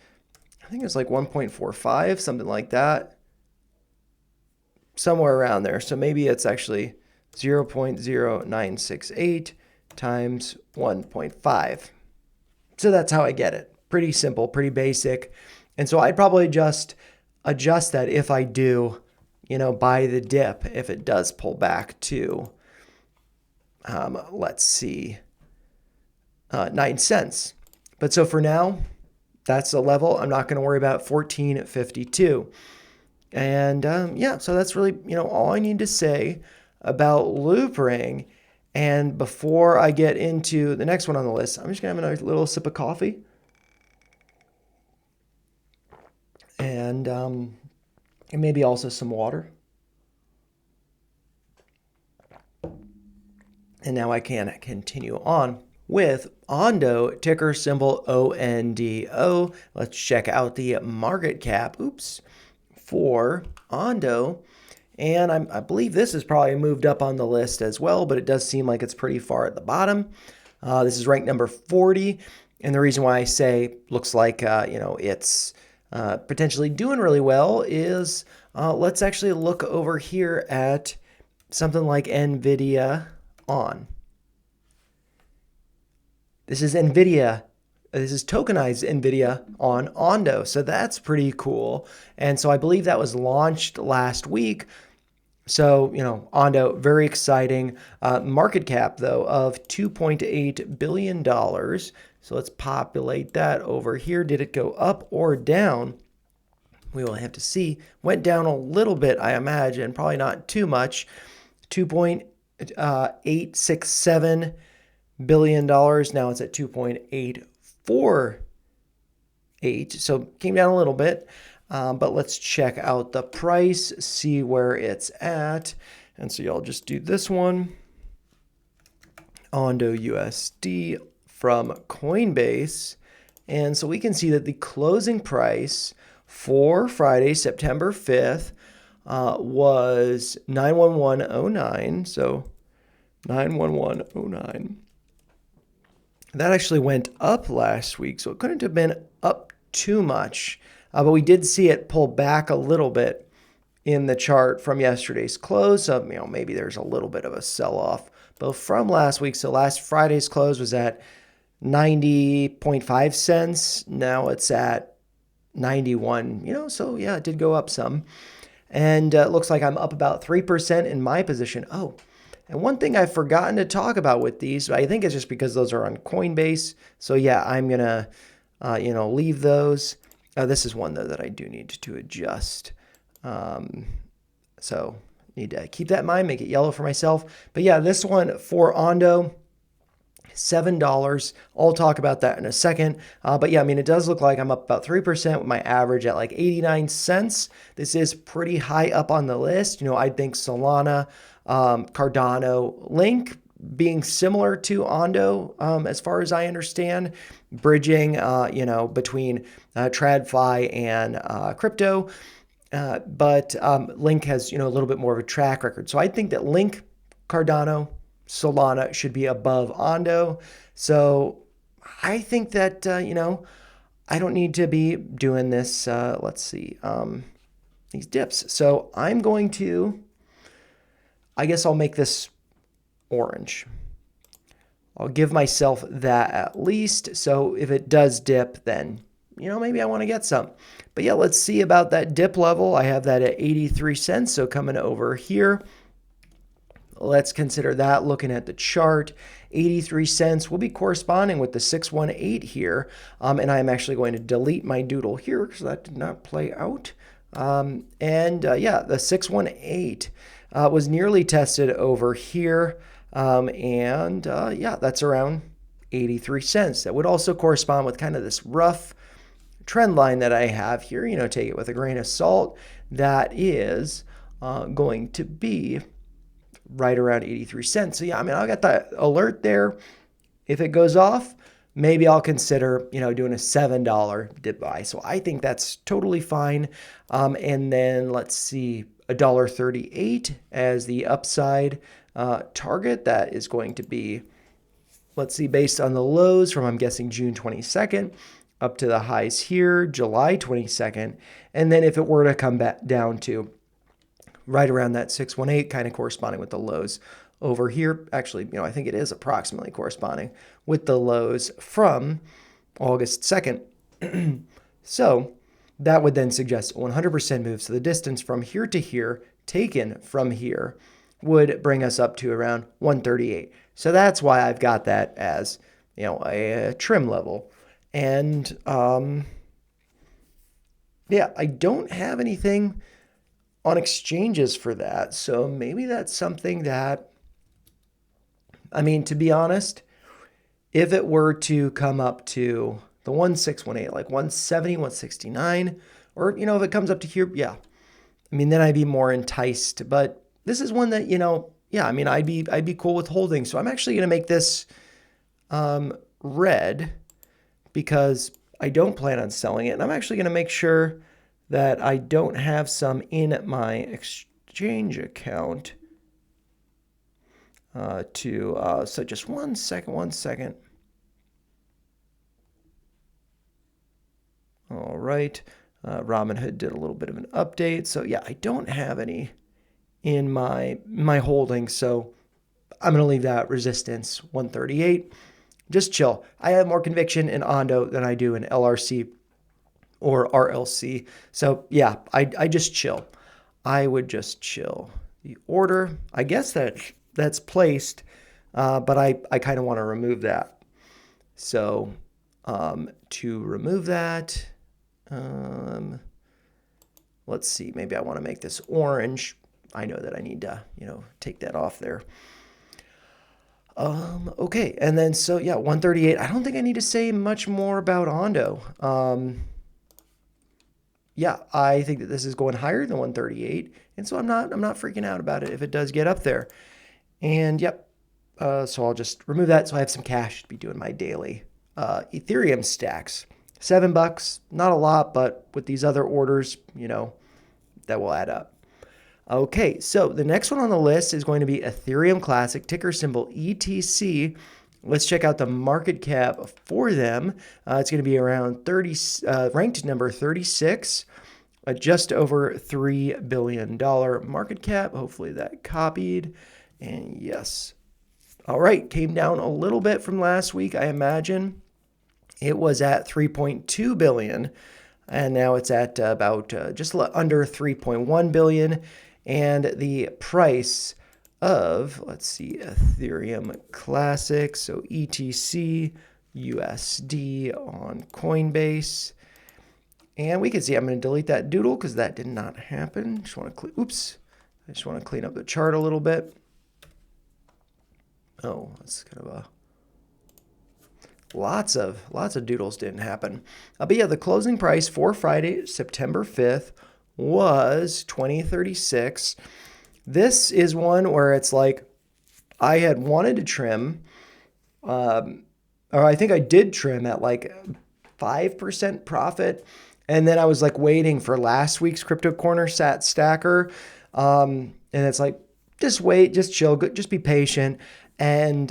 [SPEAKER 1] I think it's like 1.45, something like that, somewhere around there. So maybe it's actually 0.0968 times 1.5. So that's how I get it. Pretty simple, pretty basic. And so I'd probably just adjust that if I do, buy the dip, if it does pull back to, let's see, 9 cents. But so for now, that's a level. I'm not going to worry about 14.52. And yeah, so that's really, all I need to say about Loopring. And before I get into the next one on the list, I'm just going to have a little sip of coffee. And maybe also some water. And now I can continue on with Ondo, ticker symbol ONDO. Let's check out the market cap, for Ondo. And I believe this has probably moved up on the list as well, but it does seem like it's pretty far at the bottom. This is ranked number 40. And the reason why I say looks like, it's potentially doing really well is let's actually look over here at something like NVIDIA on. This is NVIDIA. This is tokenized NVIDIA on Ondo. So that's pretty cool. And so I believe that was launched last week. So, Ondo, very exciting. Market cap, though, of $2.8 billion. So let's populate that over here. Did it go up or down? We will have to see. Went down a little bit, I imagine. Probably not too much. $2.867 billion. Now it's at 2.848. So came down a little bit. But let's check out the price, see where it's at. And so y'all just do this one. Ondo USD from Coinbase. And so we can see that the closing price for Friday, September 5th, was 911.09. So 911.09. That actually went up last week, so it couldn't have been up too much. But we did see it pull back a little bit in the chart from yesterday's close. So, maybe there's a little bit of a sell-off. But from last week, so last Friday's close was at 90.5 cents. Now it's at 91, so yeah, it did go up some. And it looks like I'm up about 3% in my position. Oh, and one thing I've forgotten to talk about with these, I think it's just because those are on Coinbase. So yeah, I'm going to, leave those. This is one, though, that I do need to adjust. So need to keep that in mind, make it yellow for myself. But yeah, this one for Ondo, $7. I'll talk about that in a second. But yeah, it does look like I'm up about 3% with my average at like 89 cents. This is pretty high up on the list. I think Solana, Cardano, Link being similar to Ondo, as far as I understand, bridging, between TradFi and crypto. But Link has, a little bit more of a track record. So I think that Link, Cardano, Solana should be above Ondo. So I think that, I don't need to be doing this, let's see, these dips. So I'm going to, I guess I'll make this orange. I'll give myself that at least. So if it does dip, then, maybe I want to get some. But yeah, let's see about that dip level. I have that at 83 cents. So coming over here, let's consider that. Looking at the chart, 83 cents will be corresponding with the 618 here. And I'm actually going to delete my doodle here because that did not play out. Yeah, the 618 was nearly tested over here. Yeah, that's around 83 cents. That would also correspond with kind of this rough trend line that I have here. Take it with a grain of salt. That is going to be right around 83 cents. So yeah, I got that alert there. If it goes off, maybe I'll consider, doing a $7 dip buy. So I think that's totally fine. And then let's see, $1.38 as the upside target. That is going to be, let's see, based on the lows from, I'm guessing, June 22nd up to the highs here, July 22nd. And then if it were to come back down to right around that 618, kind of corresponding with the lows over here. Actually, I think it is approximately corresponding with the lows from August 2nd. So that would then suggest 100% move. So the distance from here to here, taken from here, would bring us up to around 138. So that's why I've got that as, a trim level. And yeah, I don't have anything on exchanges for that. So maybe that's something that, to be honest, if it were to come up to the 1618, like 170, 169, or, if it comes up to here, yeah. Then I'd be more enticed. But this is one that, yeah, I mean, I'd be cool with holding. So I'm actually going to make this red because I don't plan on selling it. And I'm actually going to make sure that I don't have some in my exchange account so just one second. All right. Robinhood did a little bit of an update. So yeah, I don't have any in my holdings. So I'm going to leave that resistance 138. Just chill. I have more conviction in Ondo than I do in LRC or RLC. So yeah, I just chill. I would just chill. The order, I guess that's placed, but I kind of want to remove that. So to remove that, let's see, maybe I want to make this orange. I know that I need to, take that off there. Okay, and then so yeah, 138. I don't think I need to say much more about Ondo. Yeah, I think that this is going higher than 138, and so I'm not freaking out about it if it does get up there. And yep, so I'll just remove that so I have some cash to be doing my daily Ethereum stacks. $7, not a lot, but with these other orders, that will add up. Okay, so the next one on the list is going to be Ethereum Classic, ticker symbol ETC. Let's check out the market cap for them. It's going to be around ranked number 36, just over $3 billion market cap. Hopefully that copied. And yes. All right, came down a little bit from last week, I imagine. It was at 3.2 billion, and now it's at about just under 3.1 billion. And the price of, let's see, Ethereum Classic, so ETC, USD on Coinbase. And we can see, I'm going to delete that doodle because that did not happen. I just want to clean up the chart a little bit. Oh, that's kind of lots of doodles didn't happen. But yeah, the closing price for Friday, September 5th was 2036. This is one where it's like I had wanted to trim, or I think I did trim at like 5% profit. And then I was like waiting for last week's Crypto Corner Sat Stacker. And it's like, just wait, just chill, just be patient. And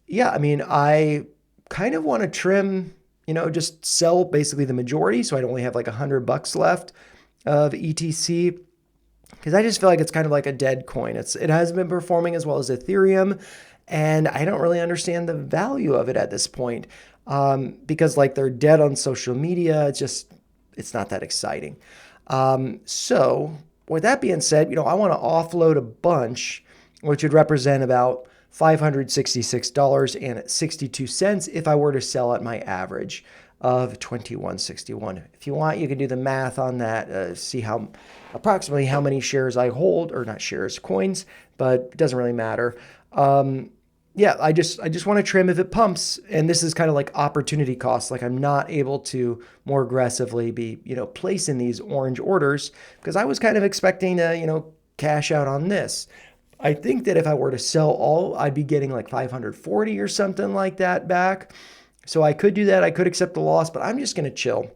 [SPEAKER 1] yeah, I mean, I kind of want to trim, just sell basically the majority. So I'd only have like $100 left of ETC, because I just feel like it's kind of like a dead coin. It hasn't been performing as well as Ethereum, and I don't really understand the value of it at this point, because like they're dead on social media. It's not that exciting. So with that being said, I want to offload a bunch, which would represent about $566.62 if I were to sell at my average of 2161. If you want, you can do the math on that, see approximately how many shares I hold, or not shares, coins, but it doesn't really matter. Yeah, I just want to trim if it pumps, and this is kind of like opportunity costs. Like I'm not able to more aggressively be, placing these orange orders because I was kind of expecting to, cash out on this. I think that if I were to sell all, I'd be getting like 540 or something like that back. So I could do that. I could accept the loss, but I'm just going to chill.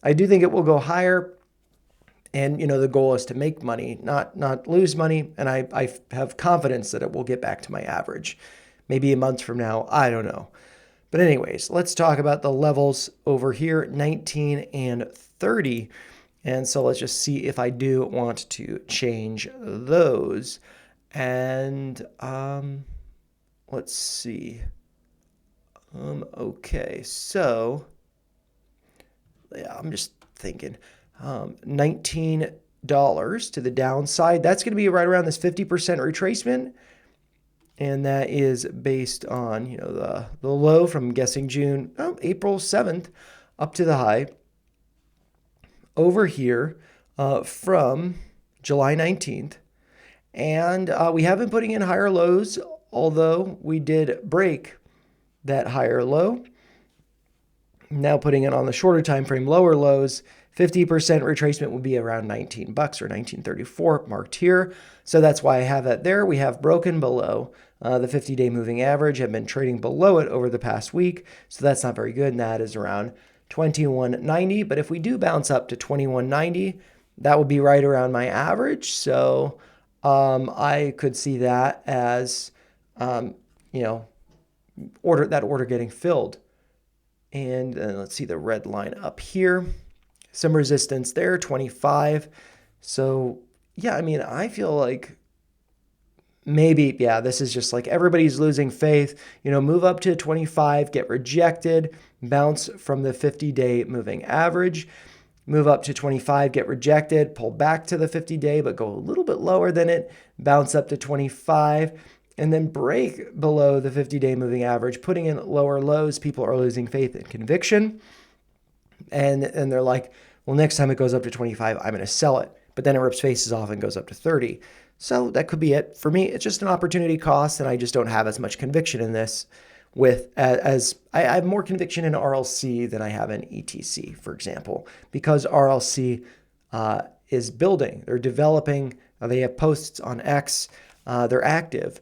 [SPEAKER 1] I do think it will go higher. And, the goal is to make money, not lose money. And I have confidence that it will get back to my average. Maybe a month from now. I don't know. But anyways, let's talk about the levels over here, 19 and 30. And so let's just see if I do want to change those. And let's see. Okay, so yeah, I'm just thinking $19 to the downside. That's going to be right around this 50% retracement. And that is based on, the low from, I'm guessing, April 7th up to the high over here from July 19th. And we have been putting in higher lows, although we did break that higher low. Now putting it on the shorter time frame, lower lows, 50% retracement would be around 19 bucks or 19.34 marked here. So that's why I have that there. We have broken below the 50-day moving average, have been trading below it over the past week. So that's not very good. And that is around 21.90. But if we do bounce up to 21.90, that would be right around my average. So I could see that as, order getting filled. And let's see the red line up here. Some resistance there, 25. So yeah, I mean, I feel like maybe, yeah, this is just like everybody's losing faith. Move up to 25, get rejected, bounce from the 50-day moving average. Move up to 25, get rejected, pull back to the 50-day, but go a little bit lower than it, bounce up to 25, and then break below the 50-day moving average, putting in lower lows. People are losing faith and conviction. And they're like, well, next time it goes up to 25, I'm going to sell it. But then it rips faces off and goes up to 30. So that could be it. For me, it's just an opportunity cost, and I just don't have as much conviction in this as I have more conviction in RLC than I have in ETC, for example, because RLC is building. They're developing. They have posts on X. They're active.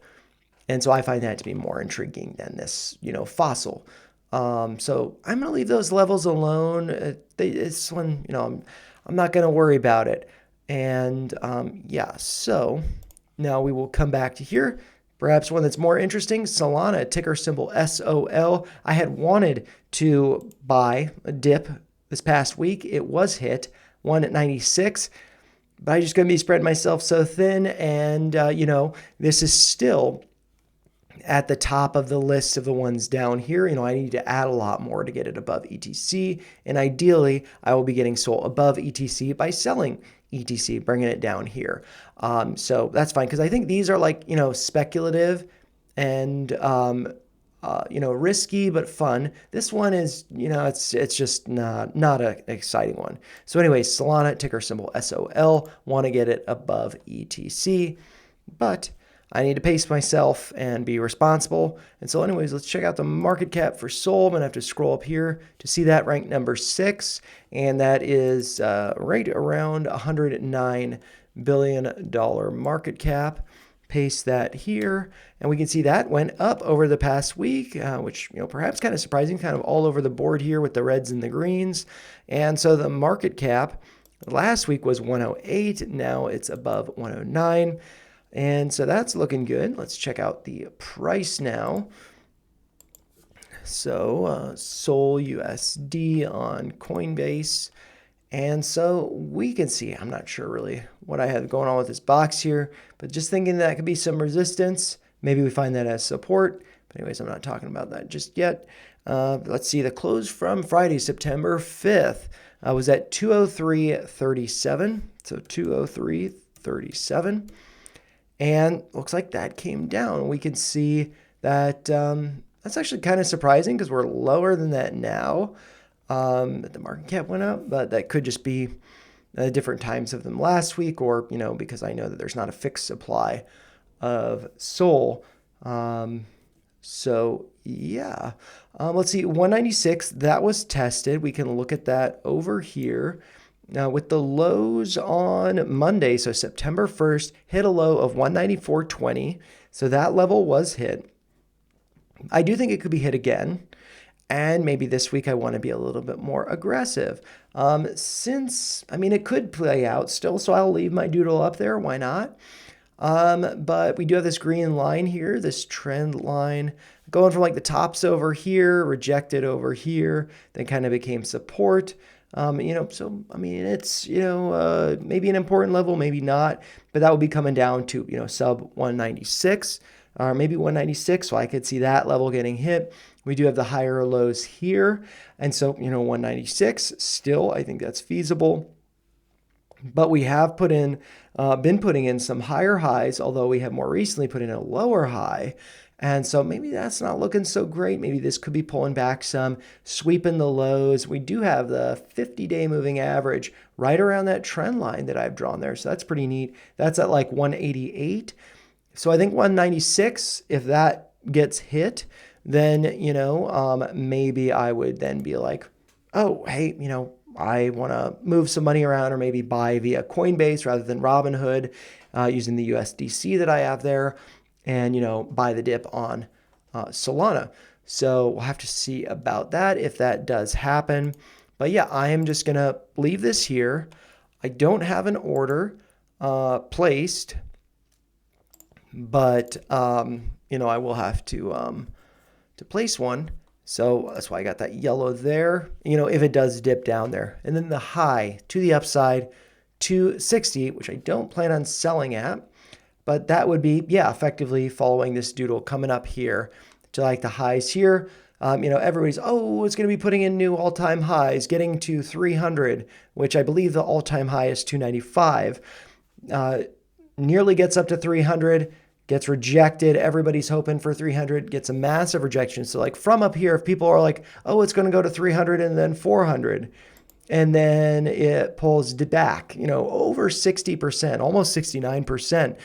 [SPEAKER 1] And so I find that to be more intriguing than this, fossil. So I'm going to leave those levels alone. It's when, I'm not going to worry about it. And yeah, so now we will come back to here. Perhaps one that's more interesting, Solana, ticker symbol SOL. I had wanted to buy a dip this past week. It was hit, one at 96. But I just going to be spreading myself so thin. And, this is still at the top of the list of the ones down here. I need to add a lot more to get it above ETC. And ideally, I will be getting SOL above ETC by selling ETC, bringing it down here. So that's fine, because I think these are like, speculative and, risky but fun. This one is, it's just not an exciting one. So anyway, Solana, ticker symbol SOL, want to get it above ETC, but I need to pace myself and be responsible. And so anyways, let's check out the market cap for SOL. I'm going to have to scroll up here to see that, ranked number 6. And that is right around $109 billion market cap. Paste that here. And we can see that went up over the past week, which, perhaps kind of surprising, kind of all over the board here with the reds and the greens. And so the market cap last week was 108. Now it's above 109. And so that's looking good. Let's check out the price now. So SOL USD on Coinbase. And so we can see, I'm not sure really what I have going on with this box here, but just thinking that could be some resistance. Maybe we find that as support. But anyways, I'm not talking about that just yet. Let's see, the close from Friday, September 5th was at 203.37. So 203.37. And looks like that came down. We can see that that's actually kind of surprising, because we're lower than that now. That the market cap went up, but that could just be different times of them last week, or, because I know that there's not a fixed supply of SOL. So yeah, let's see, 196, that was tested. We can look at that over here. Now, with the lows on Monday, so September 1st, hit a low of 194.20. So that level was hit. I do think it could be hit again. And maybe this week I want to be a little bit more aggressive. It could play out still, so I'll leave my doodle up there. Why not? But we do have this green line here, this trend line, going from like the tops over here, rejected over here, then kind of became support. It's, maybe an important level, maybe not, but that would be coming down to, sub 196 or maybe 196. So I could see that level getting hit. We do have the higher lows here. And so, 196 still, I think that's feasible. But we have been putting in some higher highs, although we have more recently put in a lower high. And so maybe that's not looking so great. Maybe this could be pulling back some, sweeping the lows. We do have the 50-day moving average right around that trend line that I've drawn there. So that's pretty neat. That's at like 188. So I think 196, if that gets hit, then, maybe I would then be like, oh, hey, I want to move some money around or maybe buy via Coinbase rather than Robinhood using the USDC that I have there and, buy the dip on Solana. So we'll have to see about that if that does happen. But yeah, I am just going to leave this here. I don't have an order placed, but, I will have to place one. So that's why I got that yellow there, if it does dip down there. And then the high to the upside, 260, which I don't plan on selling at, but that would be, effectively following this doodle coming up here to like the highs here. Everybody's, it's going to be putting in new all-time highs, getting to 300, which I believe the all-time high is 295. Nearly gets up to 300. Gets rejected. Everybody's hoping for 300, gets a massive rejection. So like from up here, if people are like, it's going to go to 300 and then 400, and then it pulls back, over 60%, almost 69%,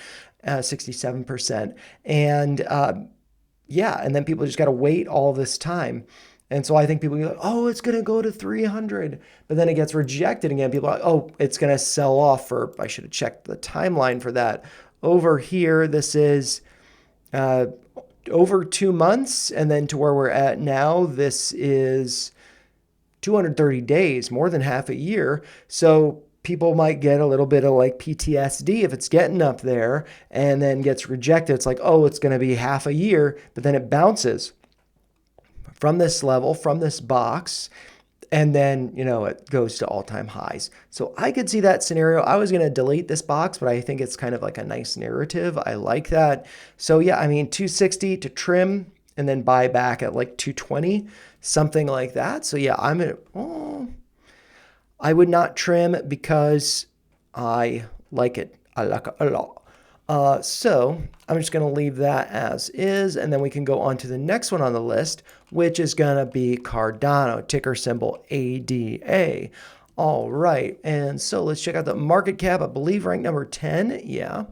[SPEAKER 1] 67%. And and then people just got to wait all this time. And so I think people are like, it's going to go to 300, but then it gets rejected again. People are like, it's going to sell off for, I should have checked the timeline for that. Over here, this is over 2 months, and then to where we're at now, this is 230 days, more than half a year. So people might get a little bit of like PTSD if it's getting up there and then gets rejected. It's like, it's going to be half a year, but then it bounces from this level, from this box, and then, it goes to all-time highs. So I could see that scenario. I was going to delete this box, but I think it's kind of like a nice narrative. I like that. So yeah, 260 to trim and then buy back at like 220, something like that. So yeah, I would not trim because I like it. I like it a lot. So I'm just going to leave that as is, and then we can go on to the next one on the list, which is going to be Cardano, ticker symbol ADA. All right, and so let's check out the market cap. I believe ranked number 10, yeah.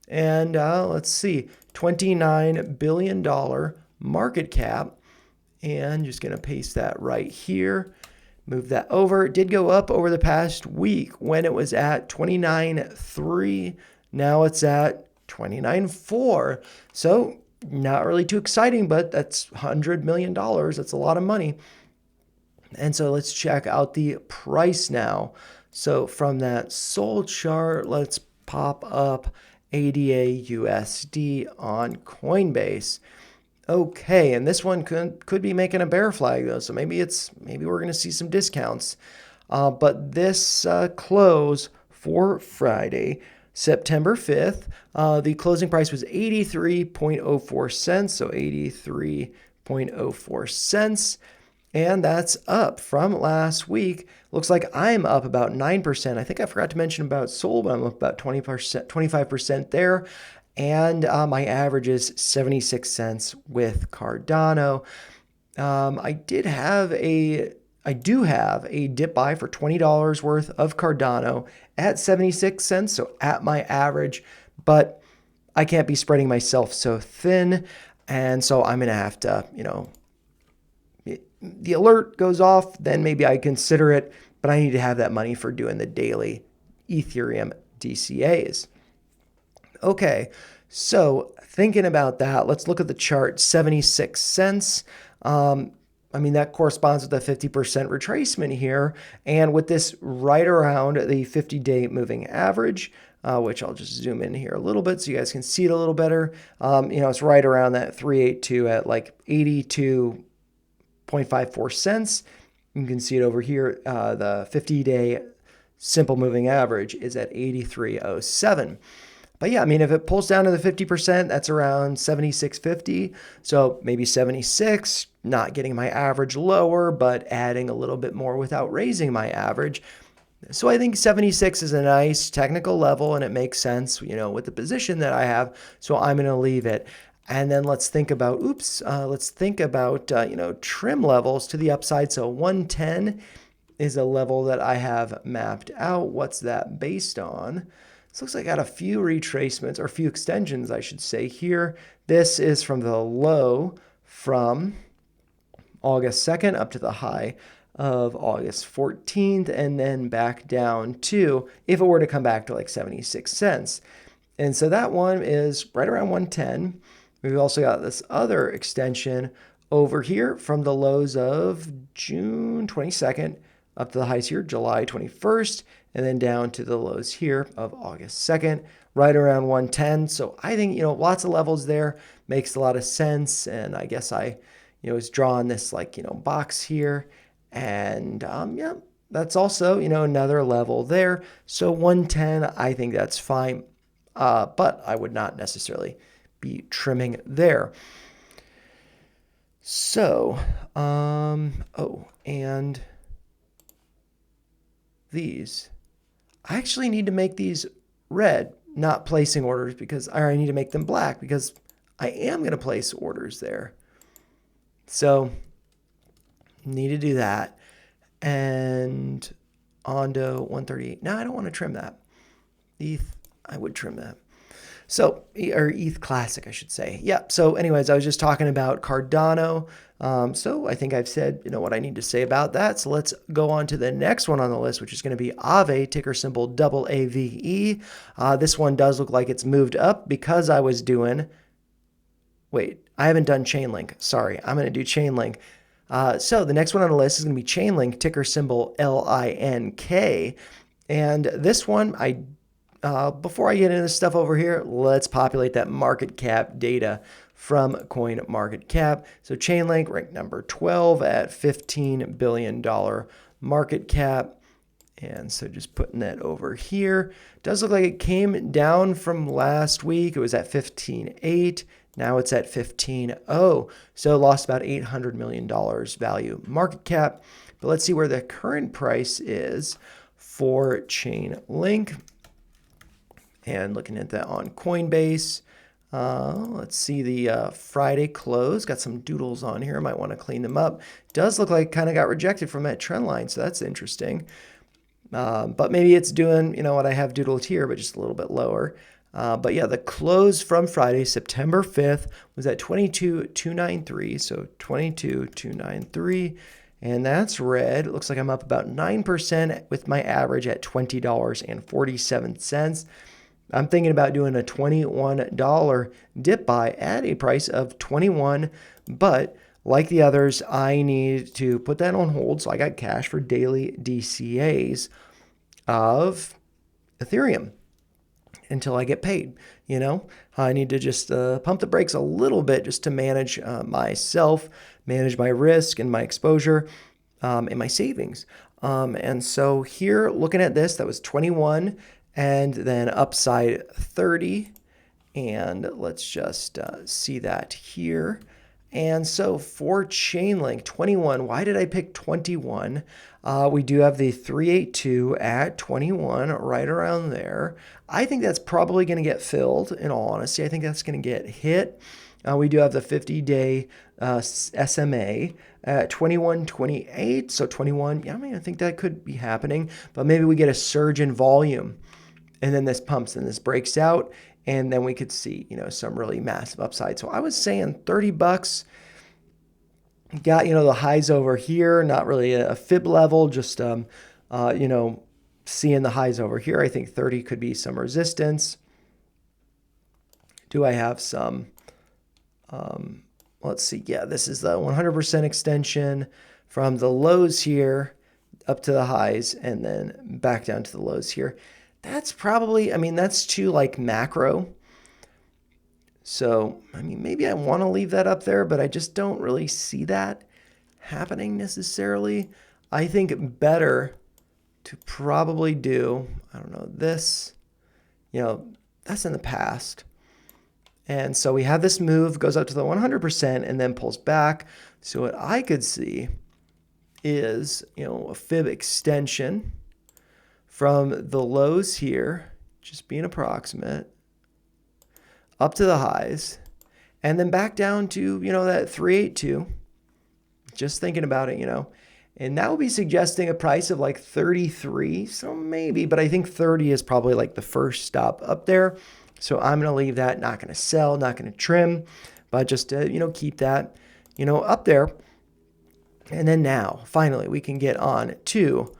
[SPEAKER 1] And let's see, $29 billion market cap, and just going to paste that right here. Move that over. It did go up over the past week when it was at 29.3. Now it's at 29.4. So not really too exciting, but that's $100 million. That's a lot of money. And so let's check out the price now. So from that SOL chart, let's pop up ADA USD on Coinbase. Okay, and this one could be making a bear flag though, so maybe we're going to see some discounts. But this close for Friday, September 5th, the closing price was 83.04 cents, so 83.04 cents, and that's up from last week. Looks like I'm up about 9%. I think I forgot to mention about SOL, but I'm up about 20%, 25% there. And my average is 76 cents with Cardano. I do have a dip buy for $20 worth of Cardano at 76 cents, so at my average, but I can't be spreading myself so thin, and so I'm going to have to, the alert goes off, then maybe I consider it, but I need to have that money for doing the daily Ethereum DCAs. Okay, so thinking about that, let's look at the chart, 76 cents. That corresponds with a 50% retracement here. And with this right around the 50-day moving average, which I'll just zoom in here a little bit so you guys can see it a little better. It's right around that 382 at like 82.54 cents. You can see it over here. The 50-day simple moving average is at 83.07. But yeah, if it pulls down to the 50%, that's around 76.50. So maybe 76, not getting my average lower, but adding a little bit more without raising my average. So I think 76 is a nice technical level, and it makes sense, with the position that I have. So I'm going to leave it. And then let's think about, trim levels to the upside. So 110 is a level that I have mapped out. What's that based on? This looks like I got a few retracements, or a few extensions, I should say here. This is from the low from August 2nd up to the high of August 14th, and then back down to, if it were to come back to like 76 cents. And so that one is right around 110. We've also got this other extension over here from the lows of June 22nd up to the highs here, July 21st, and then down to the lows here of August 2nd, right around 110. So I think, lots of levels there, makes a lot of sense. And I guess I, was drawing this like, box here. And yeah, that's also, another level there. So 110, I think that's fine. But I would not necessarily be trimming there. So, and these, I actually need to make these red, not placing orders, because I need to make them black because I am going to place orders there. So need to do that. And Ondo 138. No, I don't want to trim that. ETH, I would trim that. So, or ETH Classic, I should say. Yeah. So anyways, I was just talking about Cardano. So I think I've said, what I need to say about that. So let's go on to the next one on the list, which is going to be Aave, ticker symbol AAVE. This one does look like it's moved up because I was doing, wait, I haven't done Chainlink. Sorry, I'm going to do Chainlink. So the next one on the list is going to be Chainlink, ticker symbol LINK. And this one, before I get into this stuff over here, let's populate that market cap data from CoinMarketCap. So Chainlink ranked number 12 at $15 billion market cap. And so just putting that over here. Does look like it came down from last week. It was at 15.8. Now it's at 15.0. So lost about $800 million value market cap. But let's see where the current price is for Chainlink. And looking at that on Coinbase, let's see the Friday close. Got some doodles on here. Might want to clean them up. Does look like kind of got rejected from that trend line, so that's interesting. But maybe it's doing, what I have doodled here, but just a little bit lower. But yeah, the close from Friday, September 5th, was at 22,293. So 22,293. And that's red. It looks like I'm up about 9% with my average at $20.47. I'm thinking about doing a $21 dip buy at a price of 21, but like the others, I need to put that on hold. So I got cash for daily DCAs of Ethereum until I get paid. I need to just pump the brakes a little bit just to manage myself, manage my risk and my exposure and my savings. And so here, looking at this, that was 21 and then upside 30. And let's just see that here. And so for Chainlink, 21, why did I pick 21? We do have the 382 at 21, right around there. I think that's probably going to get filled, in all honesty. I think that's going to get hit. We do have the 50-day SMA at 21.28. So 21, yeah, I think that could be happening. But maybe we get a surge in volume. And then this pumps and this breaks out. And then we could see, some really massive upside. So I was saying $30. Got, the highs over here, not really a fib level, just, seeing the highs over here. I think 30 could be some resistance. Do I have some, let's see. Yeah, this is the 100% extension from the lows here up to the highs and then back down to the lows here. That's probably, that's too like macro. So, maybe I want to leave that up there, but I just don't really see that happening necessarily. I think better to probably do, this, that's in the past. And so we have this move, goes up to the 100% and then pulls back. So what I could see is, a fib extension from the lows here, just being approximate, up to the highs, and then back down to, that 382. Just thinking about it, and that would be suggesting a price of like 33. So maybe, but I think 30 is probably like the first stop up there. So I'm going to leave that, not going to sell, not going to trim, but just to, keep that, up there. And then now, finally, we can get on to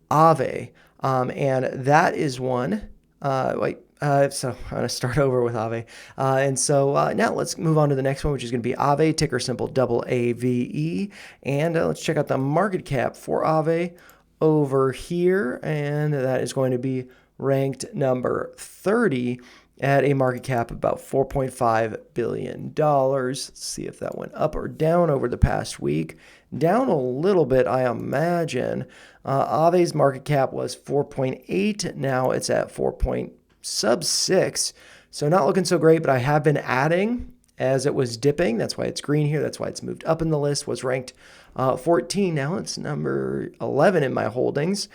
[SPEAKER 1] Aave. And that is one. So I'm going to start over with Aave. Now let's move on to the next one, which is going to be Aave, ticker symbol AAVE. And let's check out the market cap for Aave over here. And that is going to be ranked number 30 at a market cap of about $4.5 billion. Let's see if that went up or down over the past week. Down a little bit, I imagine. Aave's market cap was 4.8. Now it's at 4.6. So not looking so great, but I have been adding as it was dipping. That's why it's green here. That's why it's moved up in the list. Was ranked 14. Now it's number 11 in my holdings.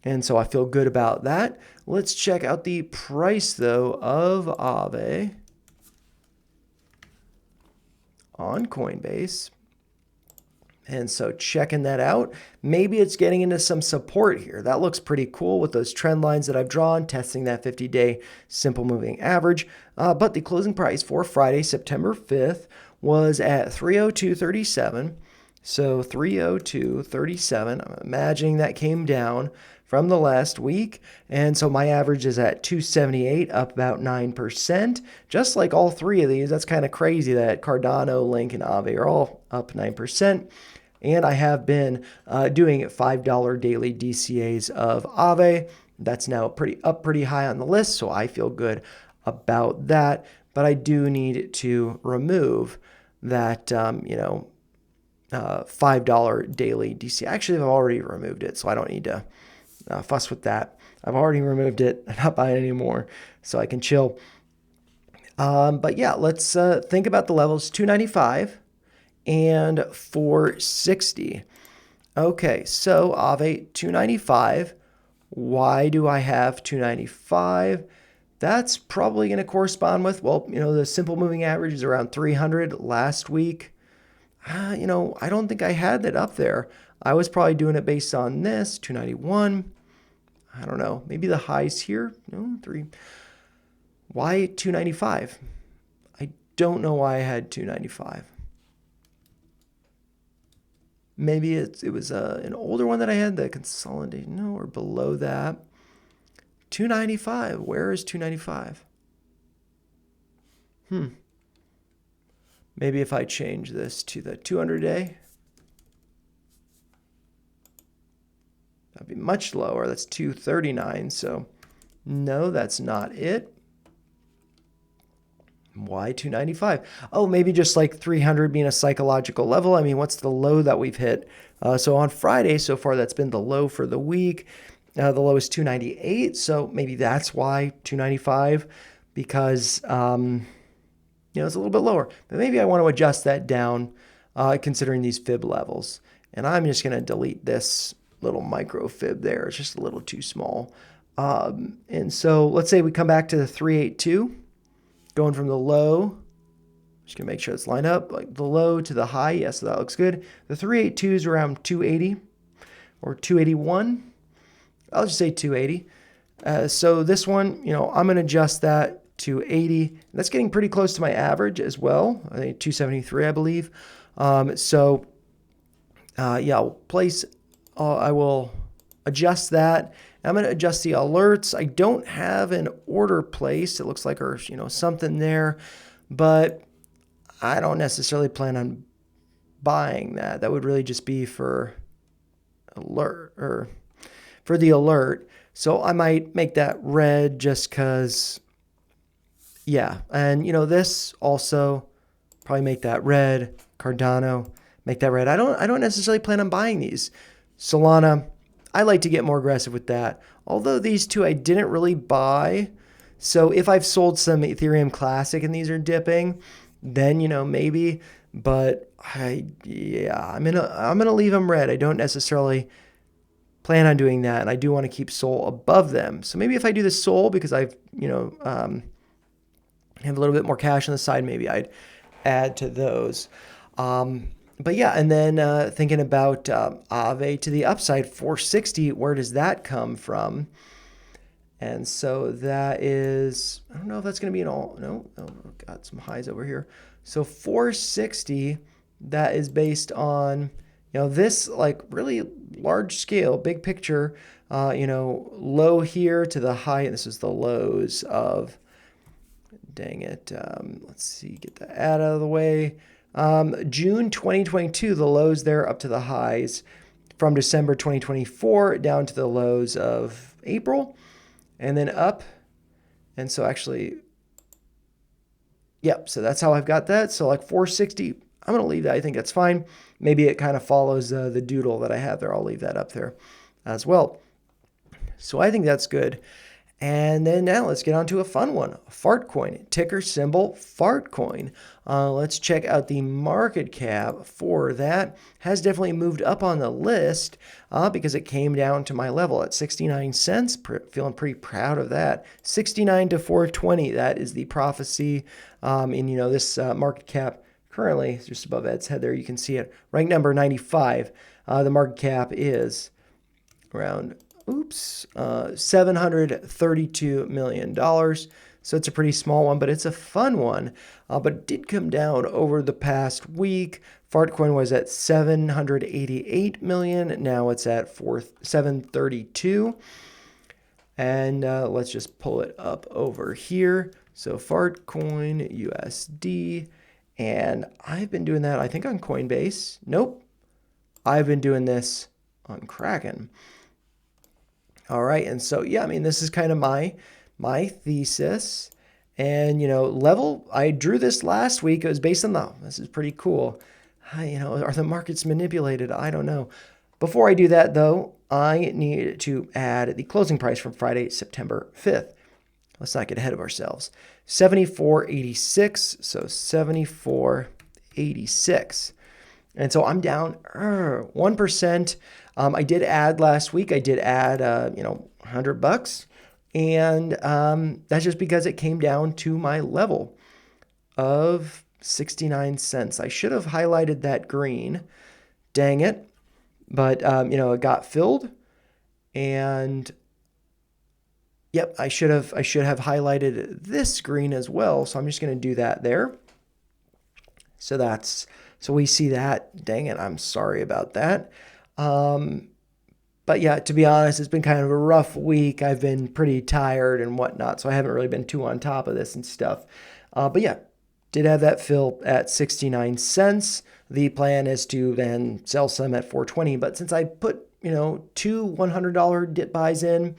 [SPEAKER 1] And so I feel good about that. Let's check out the price, though, of Aave on Coinbase. And so checking that out, maybe it's getting into some support here. That looks pretty cool with those trend lines that I've drawn, testing that 50-day simple moving average. But the closing price for Friday, September 5th, was at 302.37. So 302.37. I'm imagining that came down from the last week. And so my average is at 278, up about 9%. Just like all three of these, that's kind of crazy that Cardano, Link, and Aave are all up 9%. And I have been doing $5 daily DCAs of Aave. That's now pretty high on the list, so I feel good about that. But I do need to remove that, $5 daily DCA. Actually, I've already removed it, so I don't need to fuss with that. I've already removed it. I'm not buying it anymore, so I can chill. But yeah, let's think about the levels: 295 and 460. Okay, so Aave 295. Why do I have 295? That's probably going to correspond with, the simple moving average is around 300 last week. I don't think I had that up there. I was probably doing it based on this, 291. I don't know. Maybe the highs here. No, 3. Why 295? I don't know why I had 295. Maybe it was an older one that I had, the consolidation. No, or below that. 295. Where is 295? Maybe if I change this to the 200-day. That'd be much lower. That's 239. So no, that's not it. Why 295? Oh, maybe just like 300 being a psychological level. I mean, what's the low that we've hit? So on Friday so far, that's been the low for the week. The low is 298. So maybe that's why 295, because it's a little bit lower. But maybe I want to adjust that down considering these fib levels. And I'm just going to delete this little micro fib there. It's just a little too small. And so let's say we come back to the 382, going from the low. Just gonna make sure it's lined up, like the low to the high. Yes, so that looks good. The 382 is around 280 or 281. I'll just say 280. So this one, I'm gonna adjust that to 80. That's getting pretty close to my average as well. I think 273, I believe. I will adjust that. I'm going to adjust the alerts. I don't have an order placed. It looks like there's, something there, but I don't necessarily plan on buying that. That would really just be for the alert. So I might make that red just because, yeah. And, this also probably make that red. Cardano, make that red. I don't necessarily plan on buying these. Solana, I like to get more aggressive with that. Although these two I didn't really buy. So if I've sold some Ethereum Classic and these are dipping, then maybe. But I'm gonna leave them red. I don't necessarily plan on doing that, and I do want to keep SOL above them. So maybe if I do the SOL because I've have a little bit more cash on the side, maybe I'd add to those. But yeah, and then thinking about Aave to the upside, 460, where does that come from? And so that is, I don't know if that's going to be an all, no, got some highs over here. So 460, that is based on, this like really large scale, big picture, low here to the high. And this is the lows of, dang it. Let's see, get that out of the way. June 2022, the lows there up to the highs from December 2024 down to the lows of April and then up. And so actually, yep, so that's how I've got that. So like 460, I'm going to leave that. I think that's fine. Maybe it kind of follows the doodle that I have there. I'll leave that up there as well. So I think that's good. And then now let's get on to a fun one. Fartcoin, ticker symbol Fartcoin. Let's check out the market cap for that. Has definitely moved up on the list because it came down to my level at 69 cents. Feeling pretty proud of that. 69 to 420, that is the prophecy. This market cap currently just above Ed's head there. You can see it. Rank number 95. The market cap is around $732 million. So it's a pretty small one, but it's a fun one. But it did come down over the past week. Fartcoin was at 788 million. Now it's at 732. And let's just pull it up over here. So Fartcoin USD. And I've been doing that, I think, on Coinbase. Nope. I've been doing this on Kraken. All right, and so, yeah, I mean, this is kind of my thesis. And, level, I drew this last week. It was based on this is pretty cool. Are the markets manipulated? I don't know. Before I do that, though, I need to add the closing price from Friday, September 5th. Let's not get ahead of ourselves. 74.86, so 74.86. And so I'm down 1%. I did add last week. I did add, $100. And that's just because it came down to my level of 69 cents. I should have highlighted that green. Dang it. But, it got filled. And, yep, I should have highlighted this green as well. So I'm just going to do that there. So we see that. Dang it, I'm sorry about that. But yeah, to be honest, it's been kind of a rough week. I've been pretty tired and whatnot, so I haven't really been too on top of this and stuff. But yeah, did have that fill at 69 cents. The plan is to then sell some at 420. But since I put, two $100 dip buys in,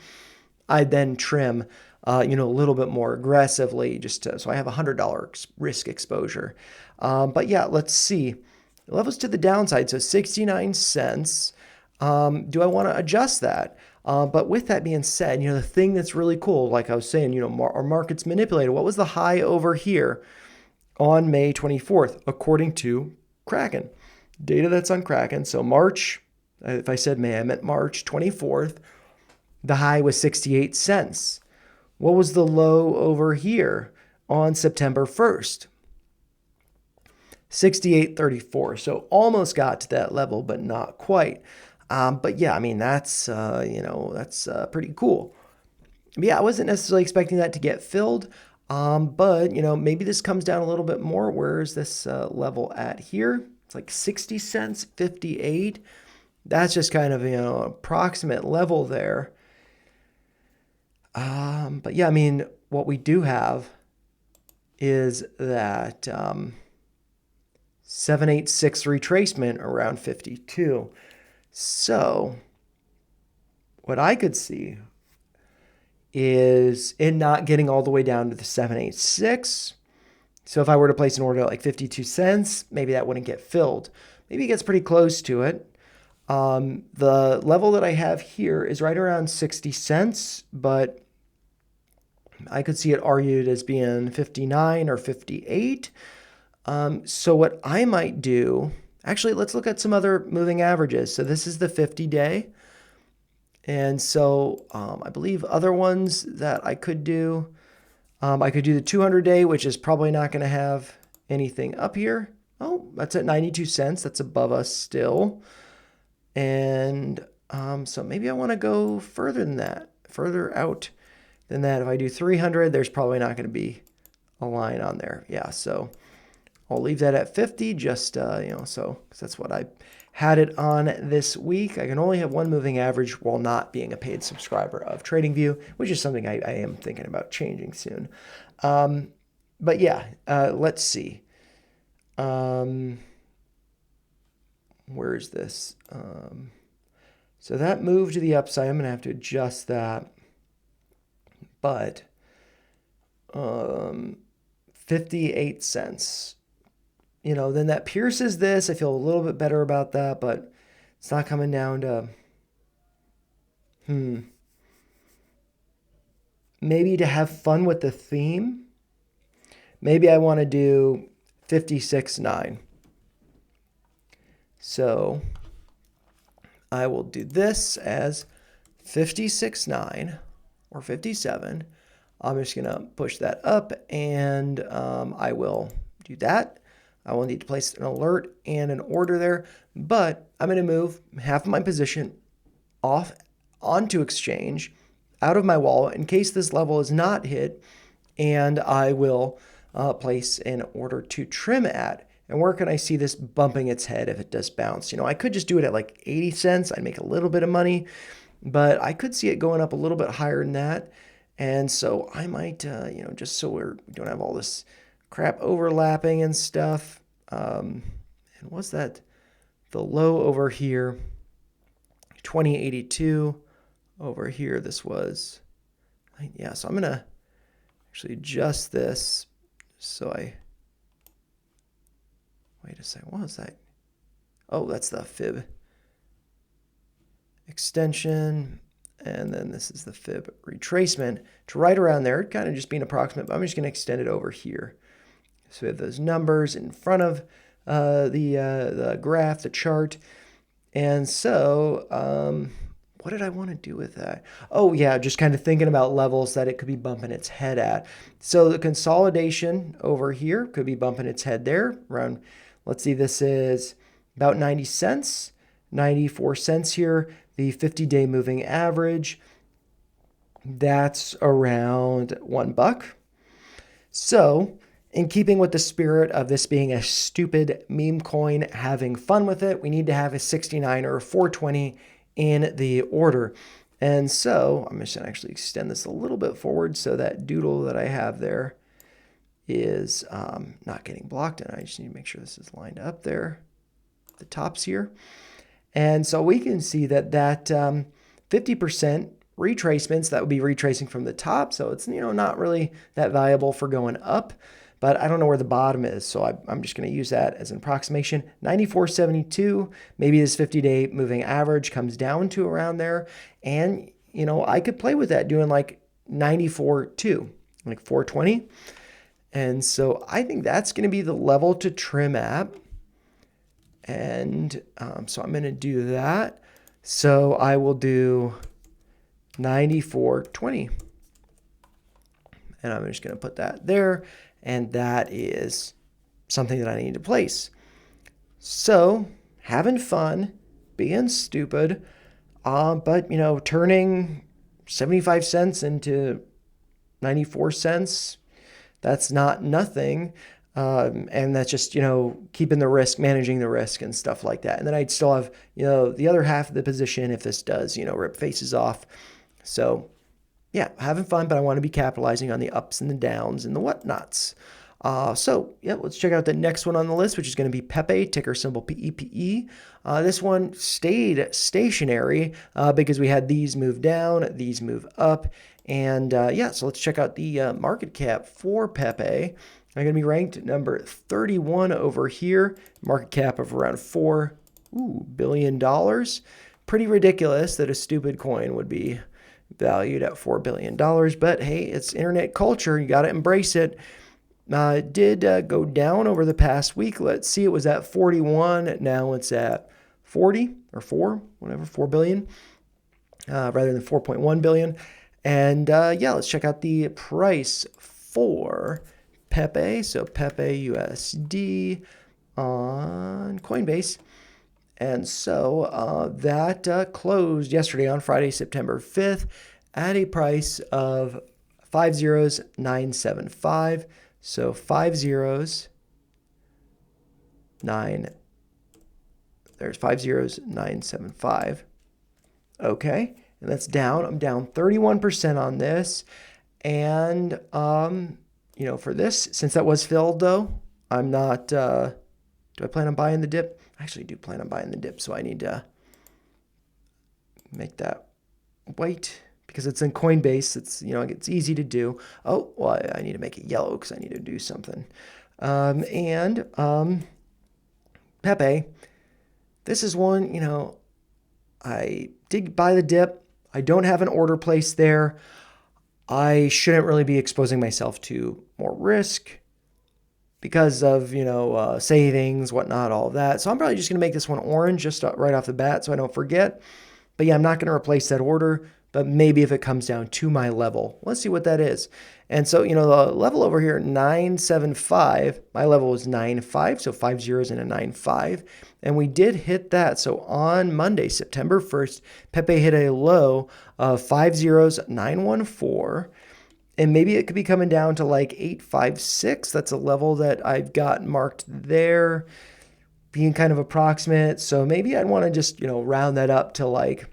[SPEAKER 1] I then trim, a little bit more aggressively so I have $100 risk exposure. But yeah, let's see. Levels to the downside, so 69 cents. Do I want to adjust that? But with that being said, the thing that's really cool, like I was saying, our market's manipulated. What was the high over here on May 24th, according to Kraken? Data that's on Kraken. So March, if I said May, I meant March 24th. The high was 68 cents. What was the low over here on September 1st? 68.34. So almost got to that level, but not quite. But yeah, I mean, that's pretty cool. But yeah, I wasn't necessarily expecting that to get filled. But maybe this comes down a little bit more. Where's this level at here? It's like 60 cents, 58. That's just kind of, approximate level there. But yeah, I mean, what we do have is that 786 retracement around 52. So what I could see is it not getting all the way down to the 786. So if I were to place an order at like 52 cents, maybe that wouldn't get filled. Maybe it gets pretty close to it. The level that I have here is right around 60 cents, but I could see it argued as being 59 or 58. So what I might do, actually, let's look at some other moving averages. So this is the 50-day. And so I believe other ones that I could do, I could do the 200-day, which is probably not going to have anything up here. Oh, that's at 92 cents. That's above us still. And so maybe I want to go further than that, further out than that. If I do 300, there's probably not going to be a line on there. Yeah, so I'll leave that at 50 just, so 'cause that's what I had it on this week. I can only have one moving average while not being a paid subscriber of TradingView, which is something I am thinking about changing soon. But yeah, let's see. Where is this? So that moved to the upside. I'm going to have to adjust that. But 58 cents. Then that pierces this. I feel a little bit better about that, but it's not coming down to, maybe to have fun with the theme. Maybe I want to do 56.9. So I will do this as 56.9 or 57. I'm just going to push that up, and I will do that. I will need to place an alert and an order there, but I'm going to move half of my position off onto exchange out of my wallet in case this level is not hit, and I will place an order to trim at. And where can I see this bumping its head if it does bounce? I could just do it at like 80 cents. I'd make a little bit of money, but I could see it going up a little bit higher than that. And so I might, just so we don't have all this crap overlapping and stuff. And what's that? The low over here, 2082 over here. This was, yeah. So I'm going to actually adjust this. So wait a second. What was that? Oh, that's the fib extension. And then this is the fib retracement to right around there, kind of just being approximate, but I'm just going to extend it over here. So we have those numbers in front of the graph, the chart. And so what did I want to do with that? Oh, yeah, just kind of thinking about levels that it could be bumping its head at. So the consolidation over here could be bumping its head there around, let's see, this is about 90 cents, 94 cents here. The 50-day moving average, that's around $1. So in keeping with the spirit of this being a stupid meme coin, having fun with it, we need to have a 69 or a 420 in the order. And so I'm just going to actually extend this a little bit forward so that doodle that I have there is not getting blocked. And I just need to make sure this is lined up there, the tops here. And so we can see that 50% retracements, that would be retracing from the top. So it's, not really that valuable for going up, but I don't know where the bottom is. So I'm just going to use that as an approximation. 94.72, maybe this 50-day moving average comes down to around there. And, I could play with that doing like 94.2, like 420. And so I think that's going to be the level to trim at. And so I'm going to do that. So I will do 94.20. And I'm just going to put that there. And that is something that I need to place. So having fun, being stupid, but, turning 75 cents into 94 cents, that's not nothing. And that's just, keeping the risk, managing the risk and stuff like that. And then I'd still have, the other half of the position if this does, rip faces off. So yeah, having fun, but I want to be capitalizing on the ups and the downs and the whatnots. So yeah, let's check out the next one on the list, which is going to be Pepe, ticker symbol PEPE. This one stayed stationary because we had these move down, these move up. And yeah, so let's check out the market cap for Pepe. I'm going to be ranked number 31 over here. Market cap of around $4 billion. Pretty ridiculous that a stupid coin would be valued at $4 billion. But hey, it's internet culture. You got to embrace it. It did go down over the past week. Let's see. It was at 41. Now it's at 40 or 4, whatever, 4 billion rather than 4.1 billion. And yeah, let's check out the price for Pepe, so Pepe USD on Coinbase. And so that closed yesterday on Friday, September 5th at a price of 50975. So 50975. 9. There's 5 zeros, 975. Okay, and that's down. I'm down 31% on this. And, you know, for this, since that was filled though, I'm not, do I plan on buying the dip? I actually do plan on buying the dip, so I need to make that white because it's in Coinbase. It's, you know, it's easy to do. Oh, well, I need to make it yellow because I need to do something. Pepe, this is one, you know, I did buy the dip. I don't have an order placed there. I shouldn't really be exposing myself to more risk because of, you know, savings, whatnot, all of that. So I'm probably just going to make this one orange just right off the bat so I don't forget. But yeah, I'm not going to replace that order, but maybe if it comes down to my level. Let's see what that is. And so, you know, the level over here, 975, my level was 9.5, so 5 zeros and a 9.5. And we did hit that. So on Monday, September 1st, Pepe hit a low of 5 zeros, 914. And maybe it could be coming down to like 856. That's a level that I've got marked there, being kind of approximate. So maybe I'd want to just, you know, round that up to like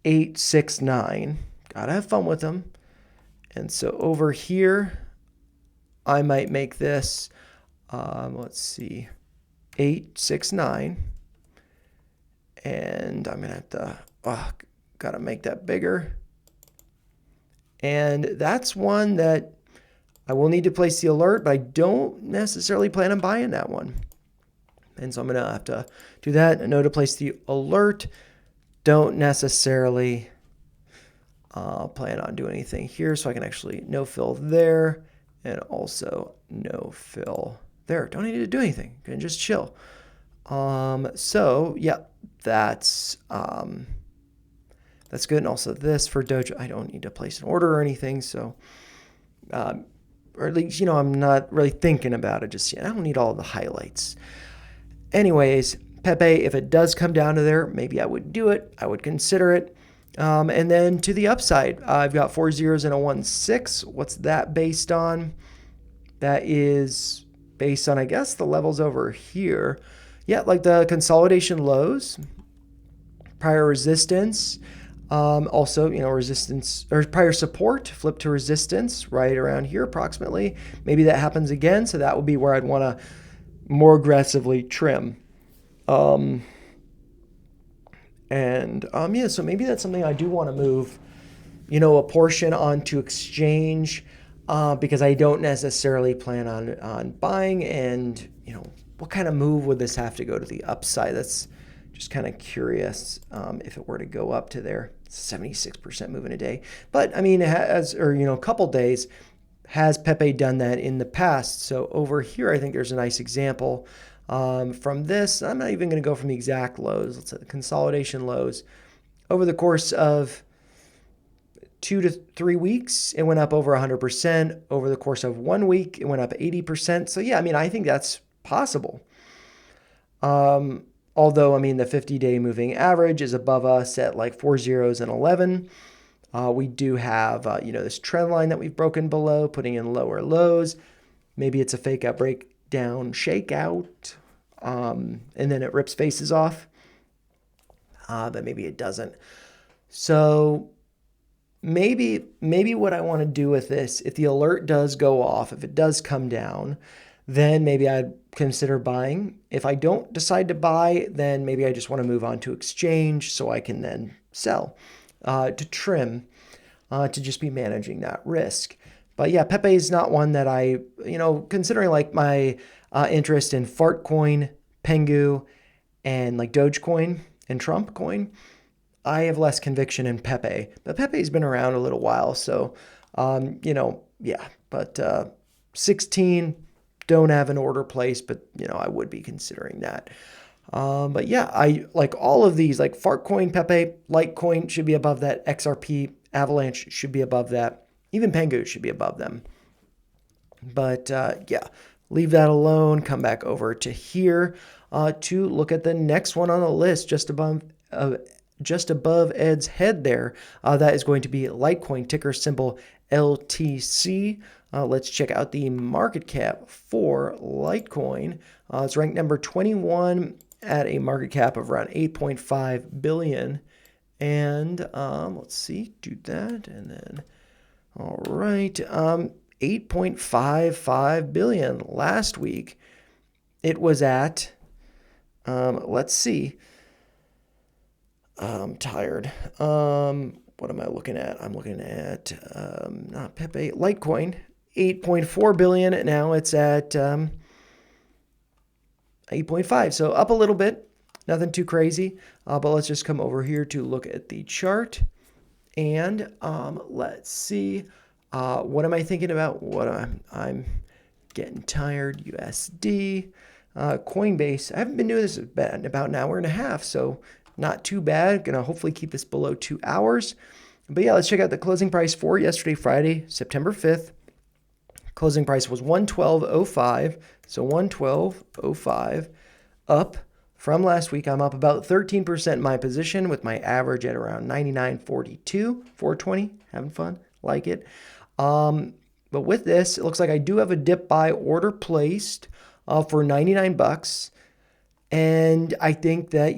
[SPEAKER 1] 869. Gotta have fun with them. And so over here, I might make this, let's see, 869. And I'm gonna have to, gotta make that bigger. And that's one that I will need to place the alert, but I don't necessarily plan on buying that one. And so I'm gonna have to do that. I know to place the alert. Don't necessarily plan on doing anything here, so I can actually no fill there and also no fill there. Don't need to do anything. Can just chill. So yeah, that's good. And also this for Doge, I don't need to place an order or anything. So, or at least, you know, I'm not really thinking about it just yet. I don't need all the highlights. Anyways, Pepe, if it does come down to there, maybe I would do it. I would consider it. And then to the upside, I've got 4 zeros and a 16. What's that based on? That is based on, I guess, the levels over here. Yeah, like the consolidation lows, prior resistance, also, you know, resistance or prior support, flip to resistance right around here approximately. Maybe that happens again. So that would be where I'd want to more aggressively trim. Yeah, so maybe that's something I do want to move, you know, a portion onto exchange, because I don't necessarily plan on buying. And, you know, what kind of move would this have to go to the upside? That's just kind of curious. If it were to go up to there, 76% move in a day. But I mean, it has, or, you know, a couple days, has Pepe done that in the past? So over here, I think there's a nice example. From this, I'm not even going to go from the exact lows. Let's say the consolidation lows. Over the course of 2 to 3 weeks, it went up over 100%. Over the course of 1 week, it went up 80%. So yeah, I mean, I think that's possible. Although, I mean, the 50-day moving average is above us at like 4 zeros and 11. We do have, you know, this trend line that we've broken below, putting in lower lows. Maybe it's a fake out breakdown shakeout, and then it rips faces off. But maybe it doesn't. So maybe what I want to do with this, if the alert does go off, if it does come down, then maybe I'd consider buying. If I don't decide to buy, then maybe I just want to move on to exchange so I can then sell, to trim, to just be managing that risk. But yeah, Pepe is not one that I, you know, considering like my interest in Fartcoin, PENGU, and like Dogecoin and Trump coin, I have less conviction in Pepe. But Pepe's been around a little while, so, you know, yeah. But 16, don't have an order placed, but, you know, I would be considering that. But yeah, I like all of these, like Fartcoin, Pepe, Litecoin should be above that. XRP, Avalanche should be above that. Even PENGU should be above them. But yeah, leave that alone. Come back over to here to look at the next one on the list, just above Ed's head there. That is going to be Litecoin, ticker symbol LTC. Let's check out the market cap for Litecoin. It's ranked number 21 at a market cap of around 8.5 billion. And let's see, do that, and then, all right, 8.55 billion. Last week, it was at, let's see, I'm tired. What am I looking at? I'm looking at, not Pepe, Litecoin, 8.4 billion. Now it's at 8.5, so up a little bit. Nothing too crazy, but let's just come over here to look at the chart. And let's see, what am I thinking about? What I'm getting tired. USD, Coinbase. I haven't been doing this about an hour and a half, so not too bad. Gonna hopefully keep this below 2 hours. But yeah, let's check out the closing price for yesterday, Friday, September 5th. Closing price was 112.05, so 112.05 up. From last week, I'm up about 13% in my position with my average at around 99.42, 420. Having fun, like it. But with this, it looks like I do have a dip buy order placed for 99 bucks. And I think that,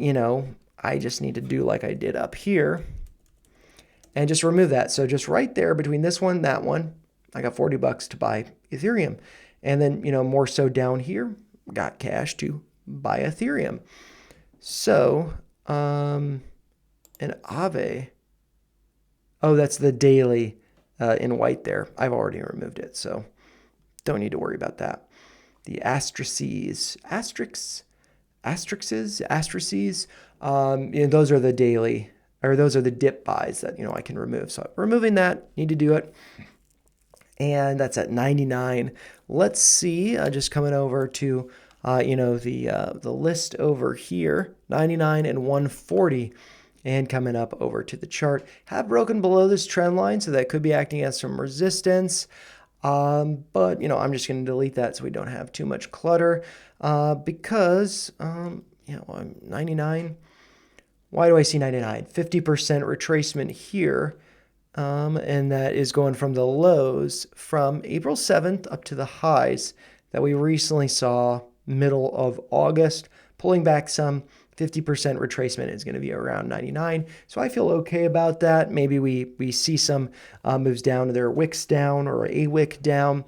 [SPEAKER 1] I just need to do like I did up here and just remove that. So just right there between this one, that one, I got 40 bucks to buy Ethereum. And then, more so down here, got cash to buy Ethereum. So, an Aave. Oh, that's the daily in white there. I've already removed it, so don't need to worry about that. The asterisks, those are the daily, or those are the dip buys that, I can remove. So removing that, need to do it. And that's at 99. Let's see, just coming over to the list over here, 99 and 140, and coming up over to the chart. Have broken below this trend line, so that could be acting as some resistance. But, I'm just going to delete that so we don't have too much clutter because, I'm 99. Why do I see 99? 50% retracement here. And that is going from the lows from April 7th up to the highs that we recently saw middle of August, pulling back some. 50% retracement is going to be around 99. So I feel okay about that. Maybe we see some moves down, there wicks down or a wick down,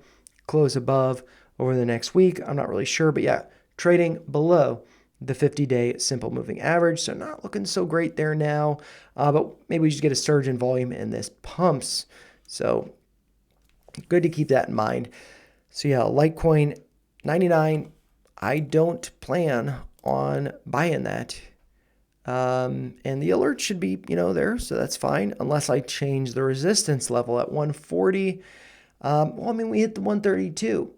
[SPEAKER 1] close above over the next week. I'm not really sure, but yeah, trading below the 50-day simple moving average. So not looking so great there now, but maybe we just get a surge in volume and this pumps. So good to keep that in mind. So yeah, Litecoin 99. I don't plan on buying that. And the alert should be, there, so that's fine, unless I change the resistance level at 140. We hit the 132.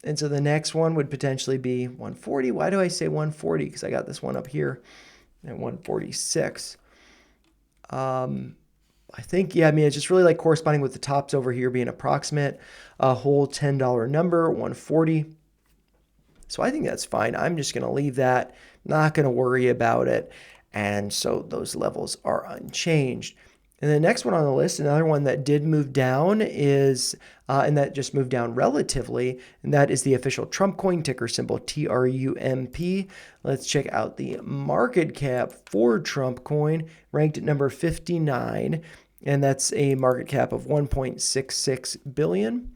[SPEAKER 1] And so the next one would potentially be 140. Why do I say 140? Because I got this one up here at 146. I think, it's just really like corresponding with the tops over here being approximate, a whole $10 number, 140. So I think that's fine. I'm just going to leave that, not going to worry about it. And so those levels are unchanged. And the next one on the list, another one that did move down is, and that just moved down relatively, and that is the official Trump coin, ticker symbol TRUMP. Let's check out the market cap for Trump coin, ranked at number 59, and that's a market cap of 1.66 billion.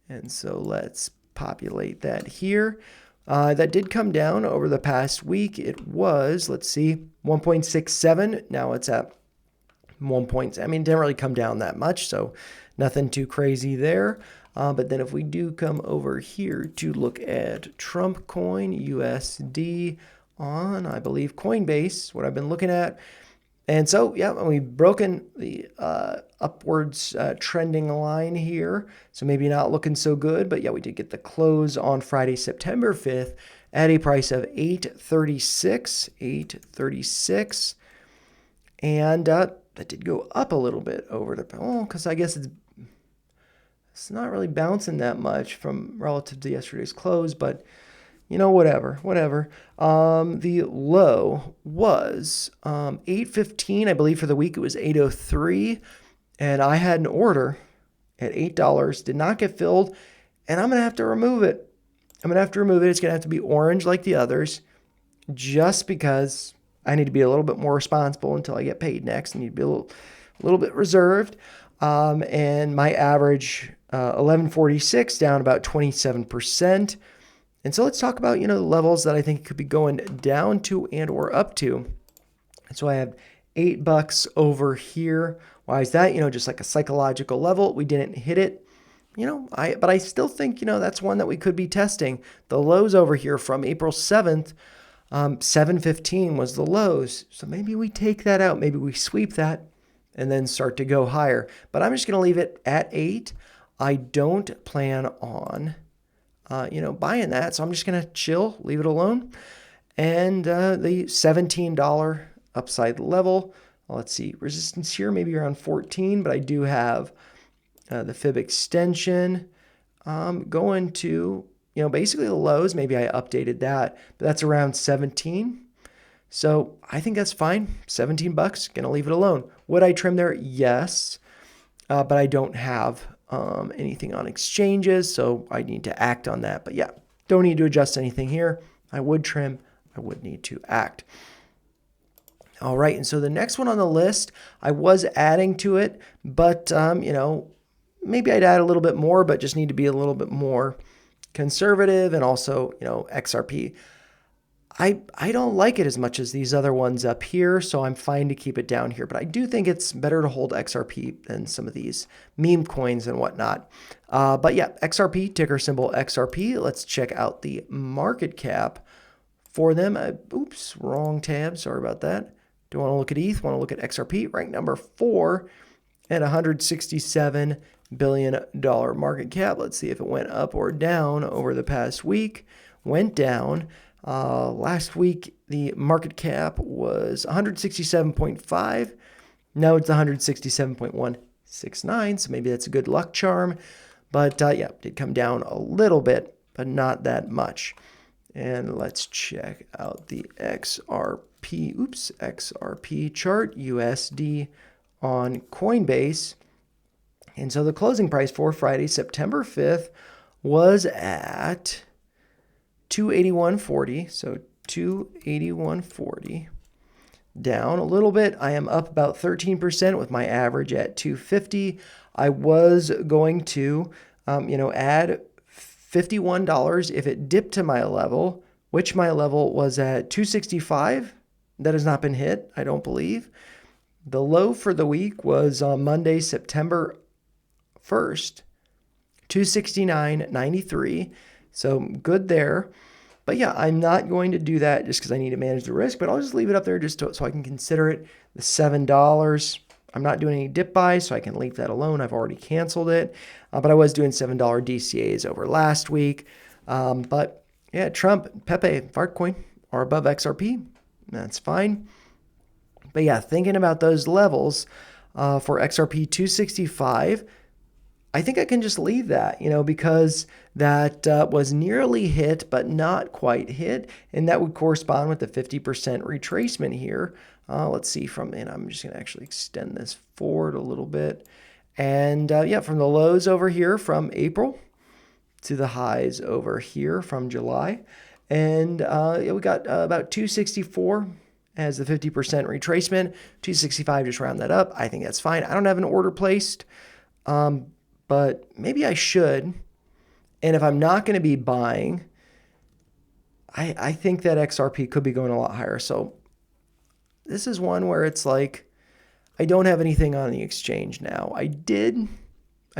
[SPEAKER 1] And so let's populate that here. That did come down over the past week. It was, 1.67. Now it's at 1 point. Didn't really come down that much, so nothing too crazy there. But then if we do come over here to look at Trump coin, USD on, I believe, Coinbase, what I've been looking at. And so, we've broken the upwards trending line here. So maybe not looking so good, but we did get the close on Friday, September 5th at a price of $836. And that did go up a little bit over the, because I guess it's not really bouncing that much from relative to yesterday's close, but whatever. The low was 815. I believe for the week it was 803. And I had an order at $8, did not get filled, and I'm going to have to remove it. I'm going to have to remove it. It's going to have to be orange like the others, just because I need to be a little bit more responsible until I get paid next. I need to be a little bit reserved. And my average 1146 down about 27%. And so let's talk about, the levels that I think could be going down to and or up to. So I have $8 over here. Why is that? Just like a psychological level. We didn't hit it. But I still think, that's one that we could be testing. The lows over here from April 7th, 715 was the lows. So maybe we take that out. Maybe we sweep that and then start to go higher. But I'm just going to leave it at 8. I don't plan on, buying that. So I'm just going to chill, leave it alone. And the $17 upside level, let's see, resistance here, maybe around 14, but I do have the fib extension going to, basically the lows. Maybe I updated that, but that's around 17. So I think that's fine. $17, gonna leave it alone. Would I trim there? Yes, but I don't have anything on exchanges, so I need to act on that. But yeah, don't need to adjust anything here. I would trim. I would need to act. All right, and so the next one on the list, I was adding to it, but maybe I'd add a little bit more, but just need to be a little bit more conservative. And also, XRP. I don't like it as much as these other ones up here, so I'm fine to keep it down here. But I do think it's better to hold XRP than some of these meme coins and whatnot. But yeah, XRP, ticker symbol XRP. Let's check out the market cap for them. Oops, wrong tab. Sorry about that. Don't want to look at ETH, want to look at XRP. Ranked number 4 at $167 billion market cap. Let's see if it went up or down over the past week. Went down. Last week, the market cap was 167.5. Now it's 167.169. So maybe that's a good luck charm. But yeah, it did come down a little bit, but not that much. And let's check out the XRP chart, USD on Coinbase. And so the closing price for Friday, September 5th, was at 281.40. So 281.40. Down a little bit. I am up about 13% with my average at 250. I was going to, add $51 if it dipped to my level, which my level was at 265. That has not been hit, I don't believe. The low for the week was on Monday, September 1st, 269.93. So good there. But yeah, I'm not going to do that just because I need to manage the risk, but I'll just leave it up there just so I can consider it. The $7. I'm not doing any dip buys, so I can leave that alone. I've already canceled it. But I was doing $7 DCAs over last week. But yeah, Trump, Pepe, Fartcoin are above XRP. That's fine. But yeah, thinking about those levels for XRP 265, I think I can just leave that, because that was nearly hit, but not quite hit. And that would correspond with the 50% retracement here. Let's see and I'm just going to actually extend this forward a little bit. And yeah, from the lows over here from April to the highs over here from July. And yeah, we got about 264 as the 50% retracement. 265, just round that up. I think that's fine. I don't have an order placed, but maybe I should. And if I'm not going to be buying, I think that XRP could be going a lot higher. So this is one where it's like, I don't have anything on the exchange now. I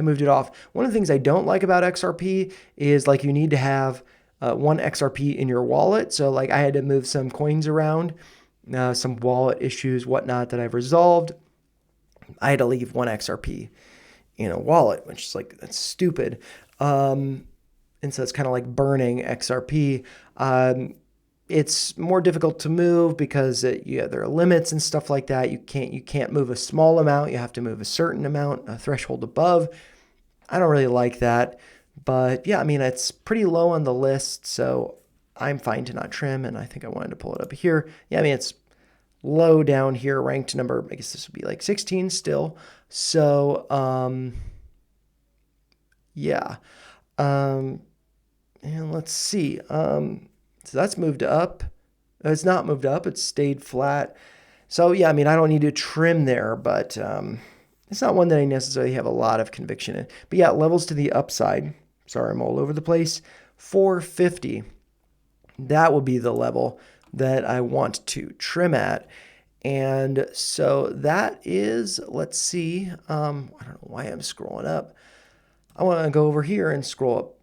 [SPEAKER 1] moved it off. One of the things I don't like about XRP is like you need to have one XRP in your wallet. So like I had to move some coins around, some wallet issues, whatnot that I've resolved. I had to leave one XRP in a wallet, which is like, that's stupid. And so it's kind of like burning XRP. It's more difficult to move because there are limits and stuff like that. You can't move a small amount. You have to move a certain amount, a threshold above. I don't really like that. But yeah, I mean, it's pretty low on the list, so I'm fine to not trim. And I think I wanted to pull it up here. Yeah, I mean, it's low down here, ranked number, I guess this would be like 16 still. So Yeah. And let's see. So that's moved up. It's not moved up. It's stayed flat. So yeah, I mean, I don't need to trim there, but it's not one that I necessarily have a lot of conviction in. But yeah, levels to the upside. Sorry, I'm all over the place. 450. That will be the level that I want to trim at. And so that is, let's see. I don't know why I'm scrolling up. I want to go over here and scroll up.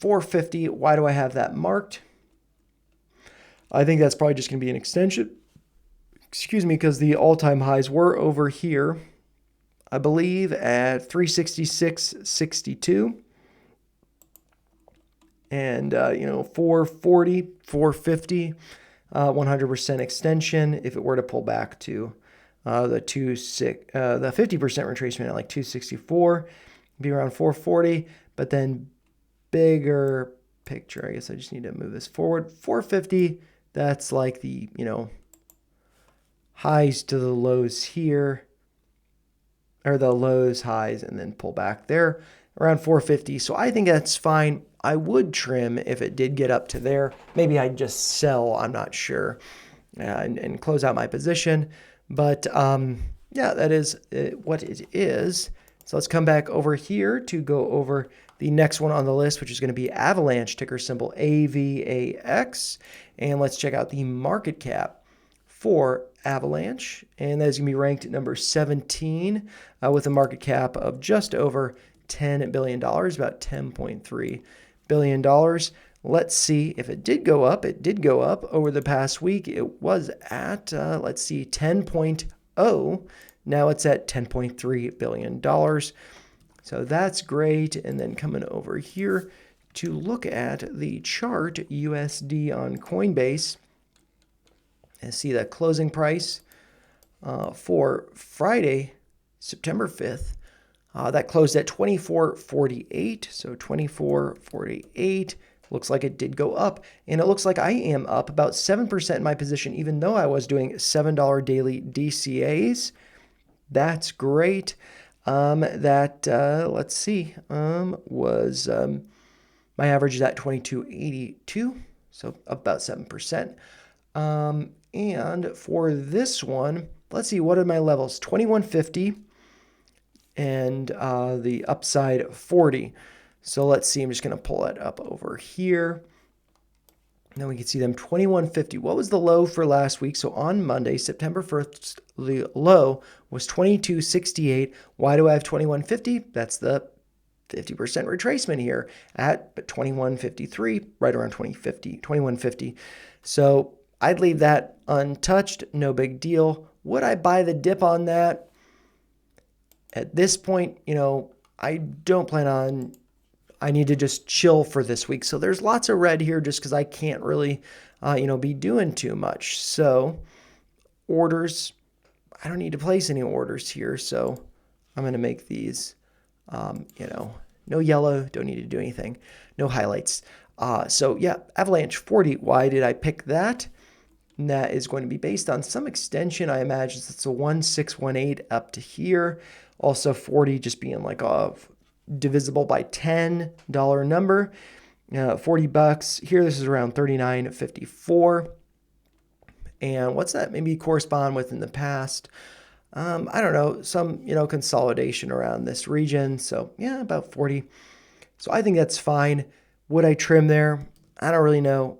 [SPEAKER 1] 450. Why do I have that marked? I think that's probably just going to be an extension. Excuse me, because the all-time highs were over here, I believe, at 366.62. And, 440, 450, 100% extension. If it were to pull back to the 50% retracement at like 264, be around 440. But then bigger picture, I guess I just need to move this forward. 450, that's like the, highs to the lows here, or the lows, highs, and then pull back there around 450. So I think that's fine. I would trim if it did get up to there. Maybe I'd just sell, I'm not sure, and close out my position. But yeah, that is what it is. So let's come back over here to go over the next one on the list, which is going to be Avalanche, ticker symbol AVAX. And let's check out the market cap for Avalanche. And that is going to be ranked at number 17 with a market cap of just over $10 billion, about $10.3 billion. Let's see if it did go up. It did go up over the past week. It was at, let's see, 10.0. Now it's at $10.3 billion. So that's great. And then coming over here to look at the chart, USD on Coinbase, and see that closing price for Friday, September 5th. That closed at 24.48. So 24.48. Looks like it did go up. And it looks like I am up about 7% in my position, even though I was doing $7 daily DCAs. That's great. Let's see, was my average is at 22.82. So about 7%. And for this one, let's see, what are my levels? 2150 and the upside 40. So let's see, I'm just going to pull it up over here. And then we can see them 2150. What was the low for last week? So on Monday, September 1st, the low was 2268. Why do I have 2150? That's the 50% retracement here at 2153, right around 2150. So I'd leave that untouched, no big deal. Would I buy the dip on that? At this point, I don't plan on, I need to just chill for this week. So there's lots of red here just because I can't really, be doing too much. So orders, I don't need to place any orders here. So I'm going to make these, no yellow, don't need to do anything, no highlights. So yeah, Avalanche 40. Why did I pick that? And that is going to be based on some extension. I imagine it's a 1618 up to here. Also 40 just being like a divisible by $10 number. $40 here. This is around 39.54. And what's that maybe correspond with in the past? I don't know, some, consolidation around this region. So yeah, about 40. So I think that's fine. Would I trim there? I don't really know.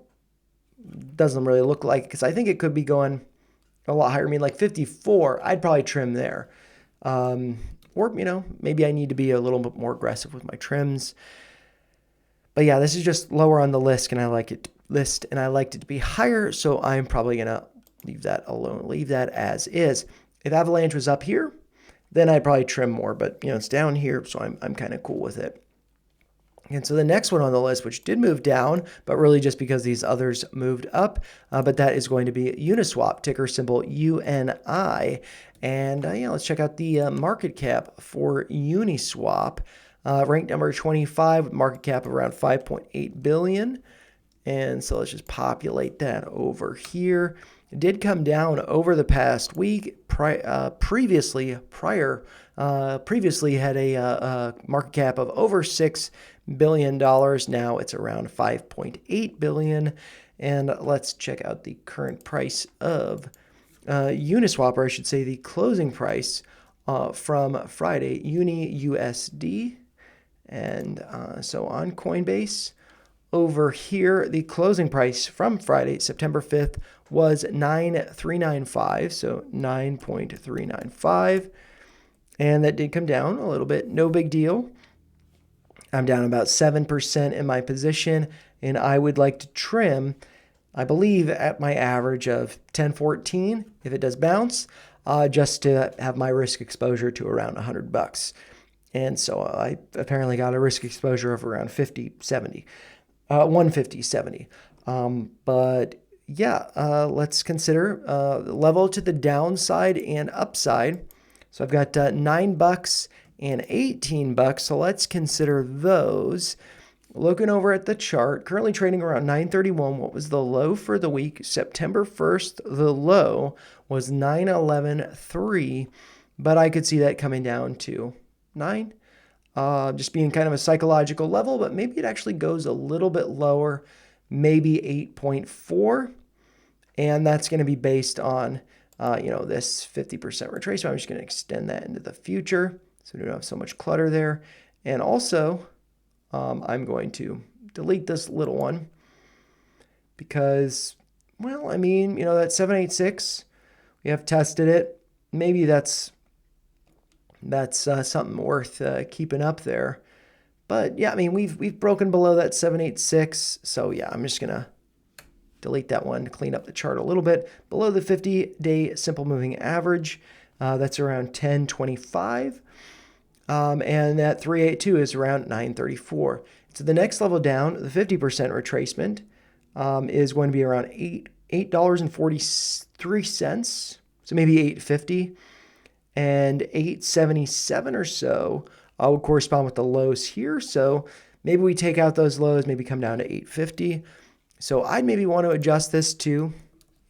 [SPEAKER 1] Doesn't really look like, because I think it could be going a lot higher. I mean, like 54, I'd probably trim there. Or, maybe I need to be a little bit more aggressive with my trims. But yeah, this is just lower on the list, and I liked it to be higher, so I'm probably going to leave that alone, leave that as is. If Avalanche was up here, then I'd probably trim more, but, it's down here, so I'm kind of cool with it. And so the next one on the list, which did move down, but really just because these others moved up, but that is going to be Uniswap, ticker symbol UNI. And let's check out the market cap for Uniswap. Ranked number 25 with market cap of around 5.8 billion. And so let's just populate that over here. It did come down over the past week. Previously had a market cap of over $6 billion. Now it's around $5.8 billion. And let's check out the current price of Uniswap, or I should say the closing price from Friday, Uni USD. And so on Coinbase, over here, the closing price from Friday, September 5th, was 9.395, so 9.395. And that did come down a little bit. No big deal. I'm down about 7% in my position, and I would like to trim, I believe, at my average of 10.14 if it does bounce, just to have my risk exposure to around $100. And so I apparently got a risk exposure of around 150, 70. But yeah, let's consider level to the downside and upside. So I've got $9 and $18. So let's consider those. Looking over at the chart, currently trading around 931. What was the low for the week? September 1st, the low was 911.3, but I could see that coming down to 9. Just being kind of a psychological level, but maybe it actually goes a little bit lower, maybe 8.4. And that's going to be based on, this 50% retracement. I'm just going to extend that into the future so we don't have so much clutter there. And also, I'm going to delete this little one because, well, I mean, that 786, we have tested it. Maybe that's something worth keeping up there. But yeah, I mean, we've broken below that 786. So yeah, I'm just gonna delete that one to clean up the chart a little bit. Below the 50-day simple moving average, that's around 1025. And that 382 is around 934. So the next level down, the 50% retracement, is going to be around $8.43. So maybe $8.50. And 877 or so would correspond with the lows here. So maybe we take out those lows, maybe come down to 850. So I'd maybe want to adjust this to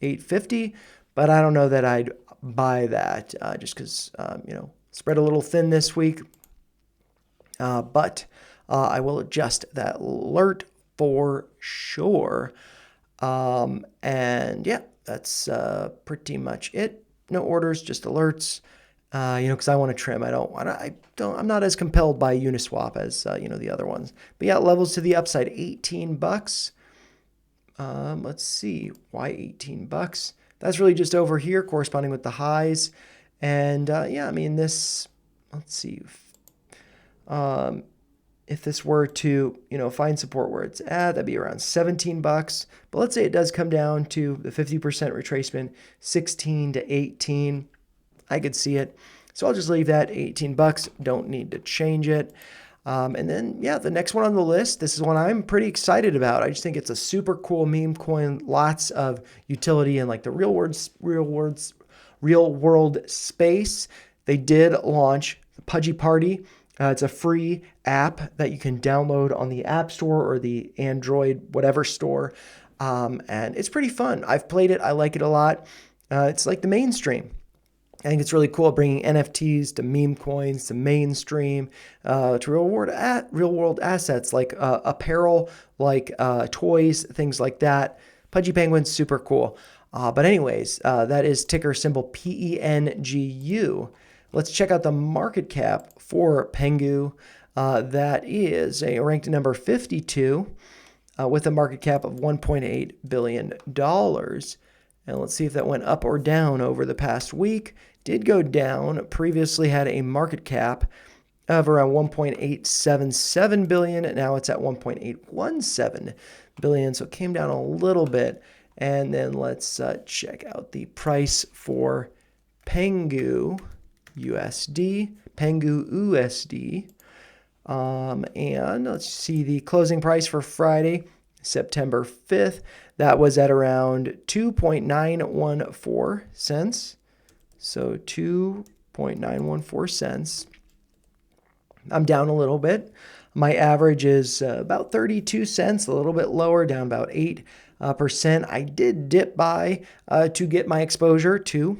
[SPEAKER 1] 850, but I don't know that I'd buy that just because, spread a little thin this week. But I will adjust that alert for sure. And yeah, that's pretty much it. No orders, just alerts. Because I want to trim. I'm not as compelled by Uniswap as, the other ones. But yeah, levels to the upside, $18. Let's see, why $18? That's really just over here corresponding with the highs. And yeah, I mean, let's see. If this were to, find support where it's at, that'd be around $17. But let's say it does come down to the 50% retracement, 16 to 18. I could see it. So I'll just leave that $18. Don't need to change it. And then, yeah, the next one on the list, this is one I'm pretty excited about. I just think it's a super cool meme coin, lots of utility in like the real world space. They did launch the Pudgy Party. It's a free app that you can download on the App Store or the Android whatever store. And it's pretty fun. I've played it. I like it a lot. It's like the mainstream. I think it's really cool bringing NFTs to meme coins to mainstream to real world assets like apparel, like toys, things like that. Pudgy Penguin's super cool. But anyways, that is ticker symbol PENGU. Let's check out the market cap for PENGU. That is ranked number 52 with a market cap of $1.8 billion. And let's see if that went up or down over the past week. Did go down. Previously had a market cap of around 1.877 billion. Now it's at 1.817 billion. So it came down a little bit. And then let's check out the price for PENGU USD. PENGU USD. And let's see the closing price for Friday, September 5th. That was at around 2.914 cents. So 2.914 cents. I'm down a little bit. My average is about 32 cents, a little bit lower, down about 8. percent. I did dip by to get my exposure to,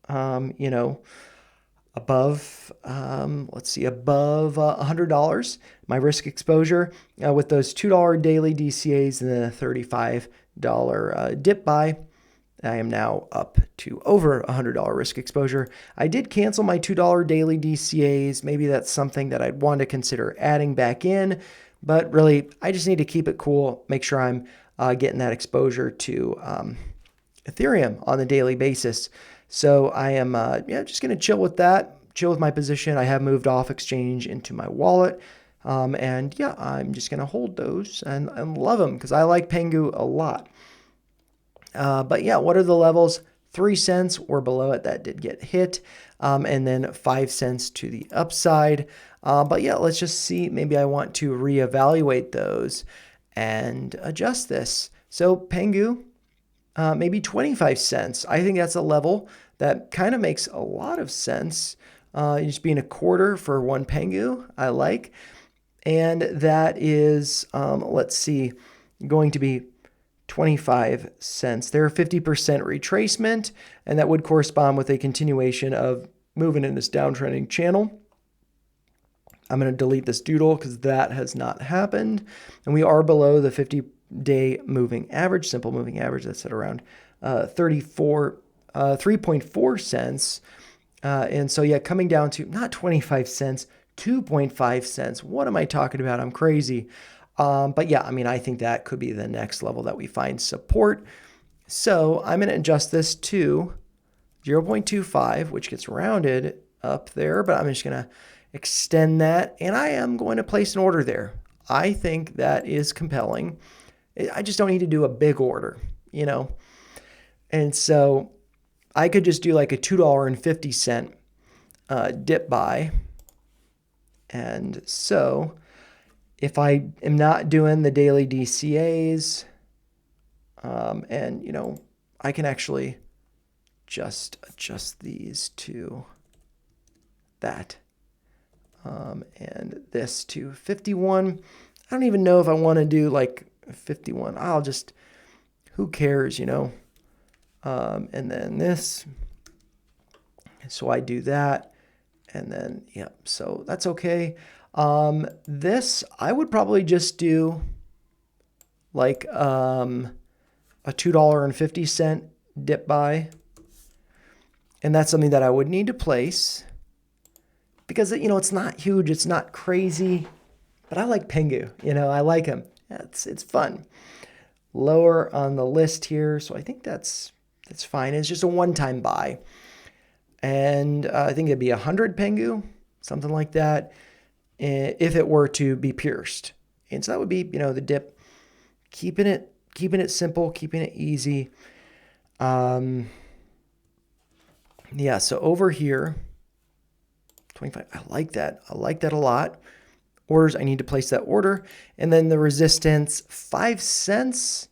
[SPEAKER 1] you know, above, let's see, above $100, my risk exposure with those $2 daily DCAs and then a $35 dip buy. I am now up to over $100 risk exposure. I did cancel my $2 daily DCAs. Maybe that's something that I'd want to consider adding back in, but really I just need to keep it cool, make sure I'm getting that exposure to Ethereum on the daily basis. So I am just going to chill with that, chill with my position. I have moved off exchange into my wallet. And yeah, I'm just going to hold those and love them because I like PENGU a lot. But yeah, what are the levels? 3 cents or below it, that did get hit. And then 5 cents to the upside. But yeah, let's just see. Maybe I want to reevaluate those and adjust this. So PENGU, maybe 25 cents. I think that's a level that kind of makes a lot of sense. Just being a quarter for one PENGU, I like. And that is, let's see, going to be 25 cents. They're 50% retracement, and that would correspond with a continuation of moving in this downtrending channel. I'm going to delete this doodle because that has not happened. And we are below the 50-day moving average, simple moving average. That's at around 3.4 cents. And so, yeah, coming down to not 25 cents, 2.5 cents. What am I talking about? I'm crazy. But yeah, I mean, I think that could be the next level that we find support. So I'm going to adjust this to 0.25, which gets rounded up there, but I'm just going to extend that, and I am going to place an order there. I think that is compelling. I just don't need to do a big order, you know? And so I could just do like a $2.50 dip buy. And so if I am not doing the daily DCAs, and, you know, I can actually just adjust these to that. And this to 51. I don't even know if I want to do like 51. I'll just, who cares, you know? And then this. So I do that. And then, yeah, so that's okay. This, I would probably just do like a $2.50 dip buy. And that's something that I would need to place. Because, you know, it's not huge, it's not crazy, but I like PENGU, you know, I like him. It's fun. Lower on the list here, so I think that's fine. It's just a one-time buy. And I think it'd be 100 PENGU, something like that, if it were to be pierced. And so that would be, you know, the dip, keeping it simple, keeping it easy. Yeah, so over here, 25. I like that. I like that a lot. Orders, I need to place that order. And then the resistance, 5 cents.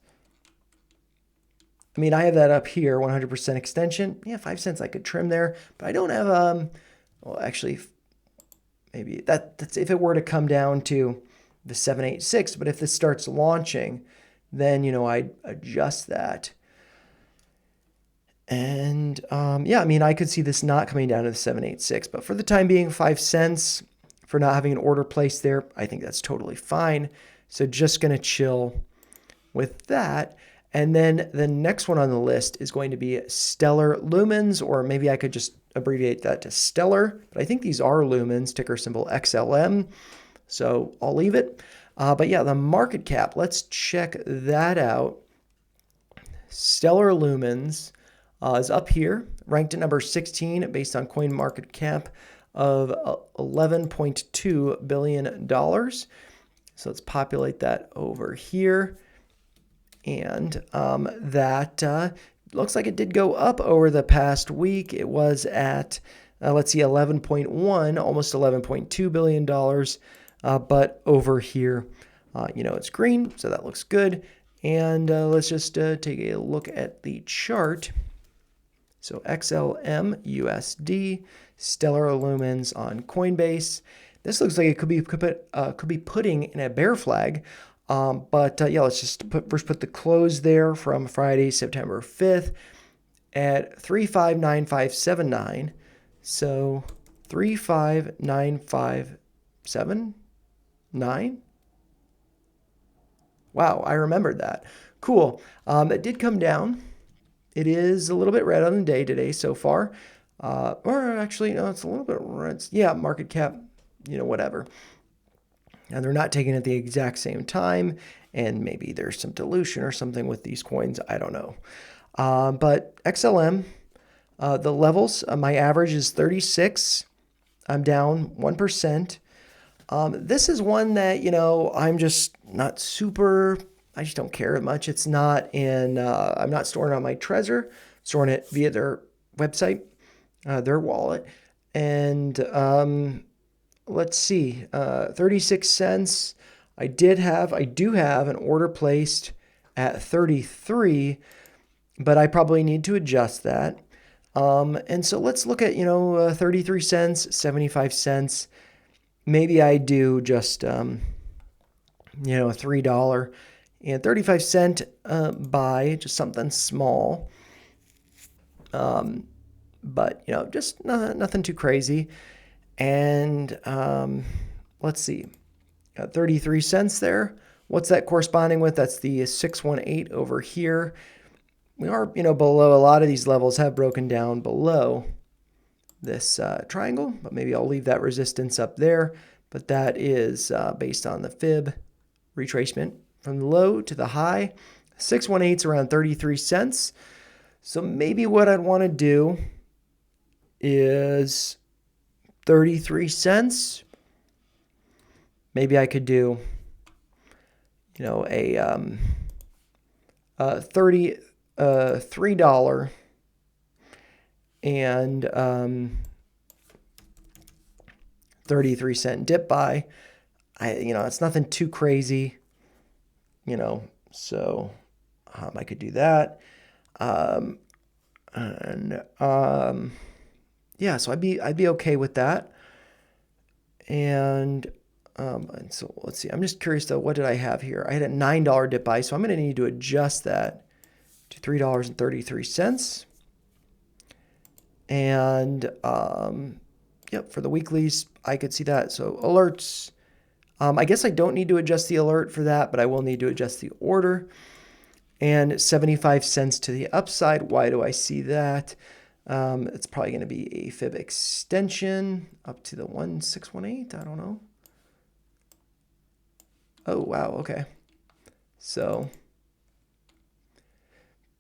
[SPEAKER 1] I mean, I have that up here, 100% extension. Yeah, 5 cents I could trim there, but I don't have, well, actually, maybe that's if it were to come down to the 786, but if this starts launching, then, you know, I'd adjust that. And yeah, I mean, I could see this not coming down to the 786, but for the time being, 5 cents for not having an order placed there, I think that's totally fine. So just going to chill with that. And then the next one on the list is going to be Stellar Lumens, or maybe I could just abbreviate that to Stellar, but I think these are Lumens, ticker symbol XLM. So I'll leave it. But yeah, the market cap, let's check that out. Stellar Lumens is up here, ranked at number 16 based on coin market cap of $11.2 billion. So let's populate that over here. And that looks like it did go up over the past week. It was at, let's see, 11.1, almost $11.2 billion. But over here, you know, it's green, so that looks good. And let's just take a look at the chart. So XLM USD, Stellar Lumens on Coinbase. This looks like it could be putting in a bear flag Yeah, let's just first put the close there from Friday, September 5th at 359579. So 359579. Wow, I remembered that. Cool. It did come down. It is a little bit red on the day today so far. Or actually, no, it's a little bit red. Yeah, market cap, whatever. And they're not taking it at the exact same time. And maybe there's some dilution or something with these coins. I don't know. But XLM, the levels, my average is 36. I'm down 1%. This is one that, I'm just not super, I just don't care much. It's not in, I'm not storing it on my Trezor, storing it via their website, their wallet. And let's see, 36 cents. I do have an order placed at 33, but I probably need to adjust that. And so let's look at, 33 cents, 75 cents. Maybe I do just, $3 and 35 cent buy, just something small. But, just nothing too crazy. And let's see, 33 cents there. What's that corresponding with? That's the 618 over here. We are, below. A lot of these levels have broken down below this triangle, but maybe I'll leave that resistance up there. But that is based on the fib retracement from the low to the high. 618 is around 33 cents. So maybe what I'd want to do is 33 cents. Maybe I could do, $3 and 33 cent dip buy. It's nothing too crazy, so I could do that. Yeah, so I'd be okay with that. And so let's see. I'm just curious though, what did I have here? I had a $9 dip buy, so I'm going to need to adjust that to $3.33. And yep, for the weeklies, I could see that. So alerts, I guess I don't need to adjust the alert for that, but I will need to adjust the order. And 75 cents to the upside. Why do I see that? It's probably going to be a fib extension up to the 1618. I don't know. Oh, wow. Okay. So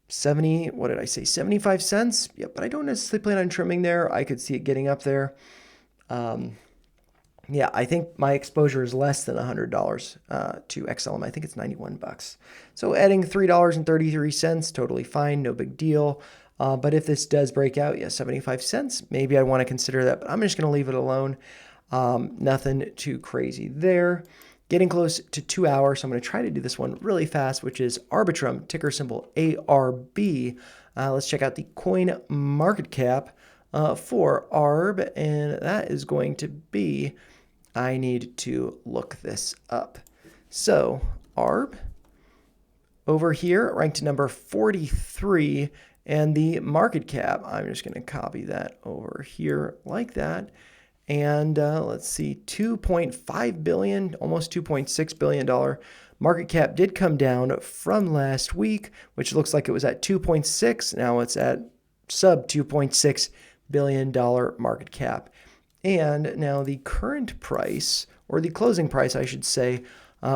[SPEAKER 1] 70, what did I say? 75 cents. Yep, but I don't necessarily plan on trimming there. I could see it getting up there. Yeah, I think my exposure is less than $100 to XLM. I think it's 91 bucks. So adding $3.33, totally fine, no big deal. But if this does break out, yeah, 75 cents, maybe I want to consider that, but I'm just going to leave it alone. Nothing too crazy there. Getting close to 2 hours, so I'm going to try to do this one really fast, which is Arbitrum, ticker symbol ARB. Let's check out the coin market cap for ARB, and that is going to be, I need to look this up. So ARB over here ranked number 43, and the market cap, I'm just going to copy that over here like that. And let's see, 2.5 billion, almost $2.6 billion market cap did come down from last week, which looks like it was at 2.6. Now it's at sub $2.6 billion market cap. And now the current price, or the closing price, I should say,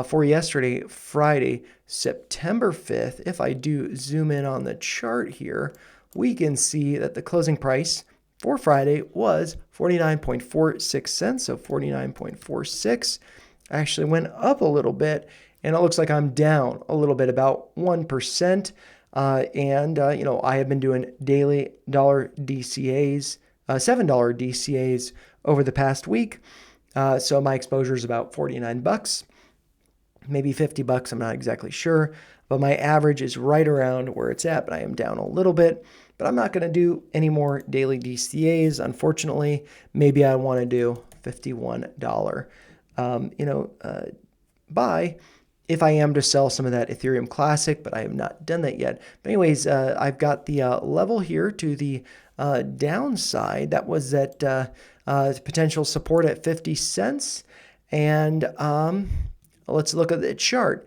[SPEAKER 1] for yesterday, Friday, September 5th, if I do zoom in on the chart here, we can see that the closing price for Friday was 49.46 cents. So 49.46 actually went up a little bit, and it looks like I'm down a little bit, about 1%. I have been doing daily dollar DCAs, $7 DCAs over the past week. So my exposure is about 49 bucks, maybe 50 bucks. I'm not exactly sure, but my average is right around where it's at, but I am down a little bit. But I'm not going to do any more daily DCAs, unfortunately. Maybe I want to do $51, buy. if I am to sell some of that Ethereum Classic, but I have not done that yet. But anyways, I've got the level here to the downside. That was at potential support at 50 cents. And let's look at the chart.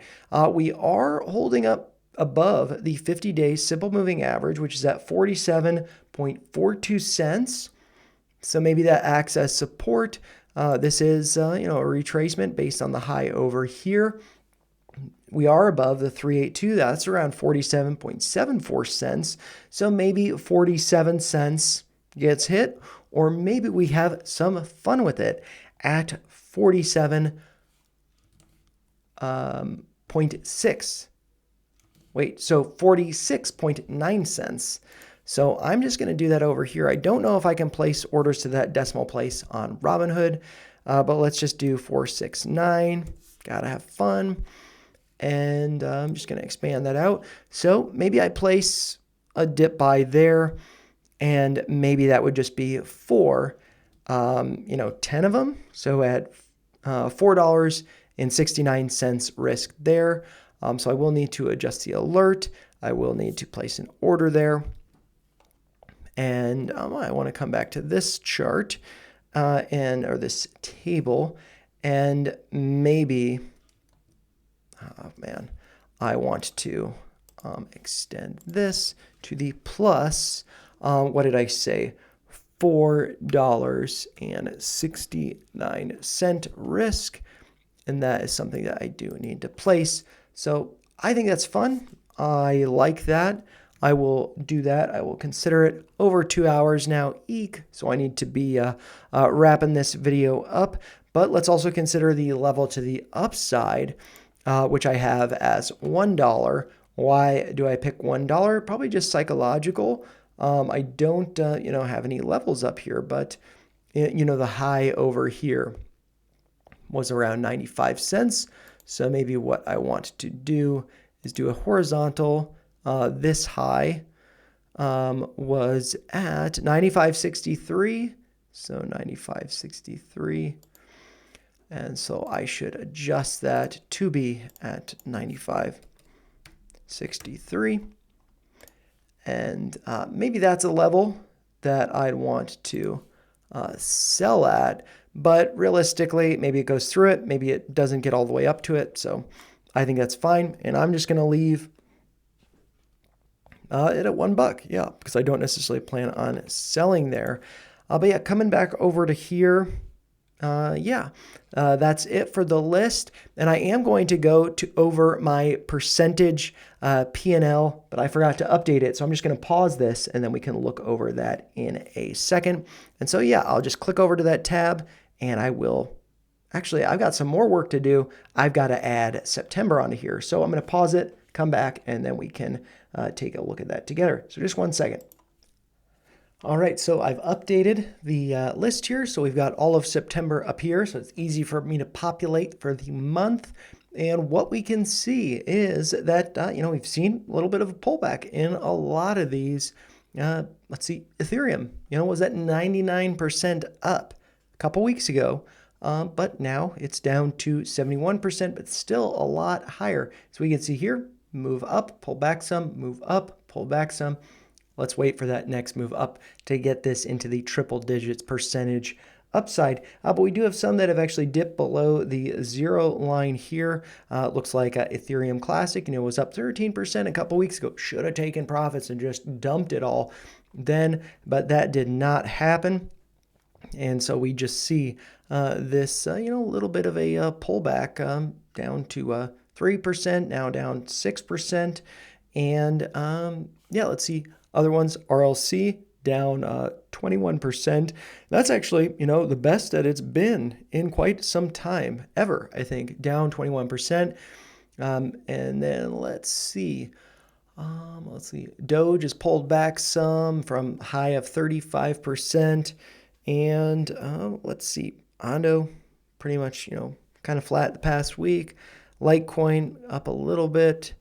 [SPEAKER 1] We are holding up above the 50-day simple moving average, which is at 47.42 cents. So maybe that acts as support. This is a retracement based on the high over here. We are above the 382. That's around 47.74 cents. So maybe 47 cents gets hit, or maybe we have some fun with it at 47.6. Wait, so 46.9 cents. So I'm just going to do that over here. I don't know if I can place orders to that decimal place on Robinhood, but let's just do 469. Gotta have fun. And I'm just going to expand that out. So maybe I place a dip buy there, and maybe that would just be for 10 of them. So at $4.69 risk there. So I will need to adjust the alert. I will need to place an order there. And I want to come back to this chart or this table, and maybe, I want to extend this to the plus, what did I say? $4.69 risk. And that is something that I do need to place. So I think that's fun. I like that. I will do that. I will consider it. Over 2 hours now, eek. So I need to be wrapping this video up. But let's also consider the level to the upside, which I have as $1. Why do I pick $1? Probably just psychological. I don't, have any levels up here, but the high over here was around 95 cents. So maybe what I want to do is do a horizontal. This high was at 95.63. So 95.63. And so I should adjust that to be at 95.63. And maybe that's a level that I'd want to sell at. But realistically, maybe it goes through it. Maybe it doesn't get all the way up to it. So I think that's fine. And I'm just going to leave it at $1. Yeah, because I don't necessarily plan on selling there. But yeah, coming back over to here. That's it for the list. And I am going to go over my percentage P&L, but I forgot to update it. So I'm just going to pause this, and then we can look over that in a second. And so, yeah, I'll just click over to that tab, and I will. Actually, I've got some more work to do. I've got to add September onto here. So I'm going to pause it, come back, and then we can take a look at that together. So just 1 second. All right, so I've updated the list here. So we've got all of September up here. So it's easy for me to populate for the month. And what we can see is that, we've seen a little bit of a pullback in a lot of these. Let's see, Ethereum, was at 99% up a couple weeks ago. But now it's down to 71%, but still a lot higher. So we can see here, move up, pull back some, move up, pull back some. Let's wait for that next move up to get this into the triple digits percentage upside. But we do have some that have actually dipped below the zero line here. Looks like Ethereum Classic, was up 13% a couple weeks ago. Should have taken profits and just dumped it all then, but that did not happen. And so we just see this, a little bit of a pullback down to 3%, now down 6%. And let's see. Other ones, RLC down 21%. That's actually, the best that it's been in quite some time ever, I think, down 21%. And then let's see. Doge is pulled back some from high of 35%. And let's see. Ondo pretty much, kind of flat the past week. Litecoin up a little bit.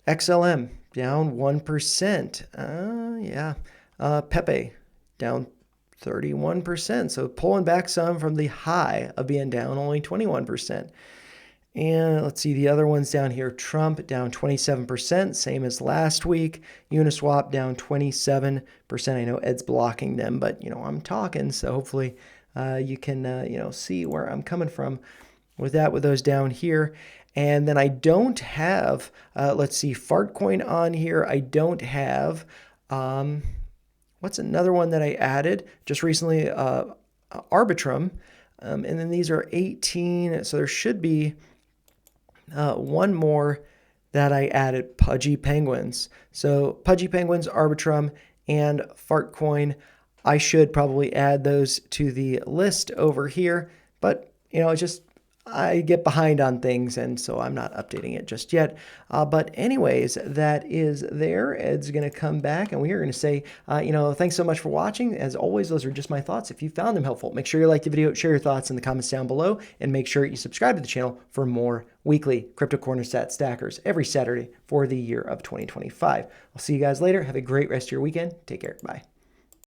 [SPEAKER 1] XLM down 1%. Pepe down 31%. So pulling back some from the high of being down only 21%. And let's see the other ones down here. Trump down 27%, same as last week. Uniswap down 27%. I know Ed's blocking them, but I'm talking, so hopefully you can see where I'm coming from with that, with those down here. And then I don't have, let's see, Fartcoin on here. I don't have, what's another one that I added just recently? Arbitrum. And then these are 18, so there should be one more that I added, Pudgy Penguins. So Pudgy Penguins, Arbitrum, and Fartcoin. I should probably add those to the list over here, but it's just I get behind on things, and so I'm not updating it just yet. But anyways, that is there. Ed's going to come back, and we are going to say, thanks so much for watching. As always, those are just my thoughts. If you found them helpful, make sure you like the video, share your thoughts in the comments down below, and make sure you subscribe to the channel for more weekly Crypto Corner Stat Stackers every Saturday for the year of 2025. I'll see you guys later. Have a great rest of your weekend. Take care. Bye.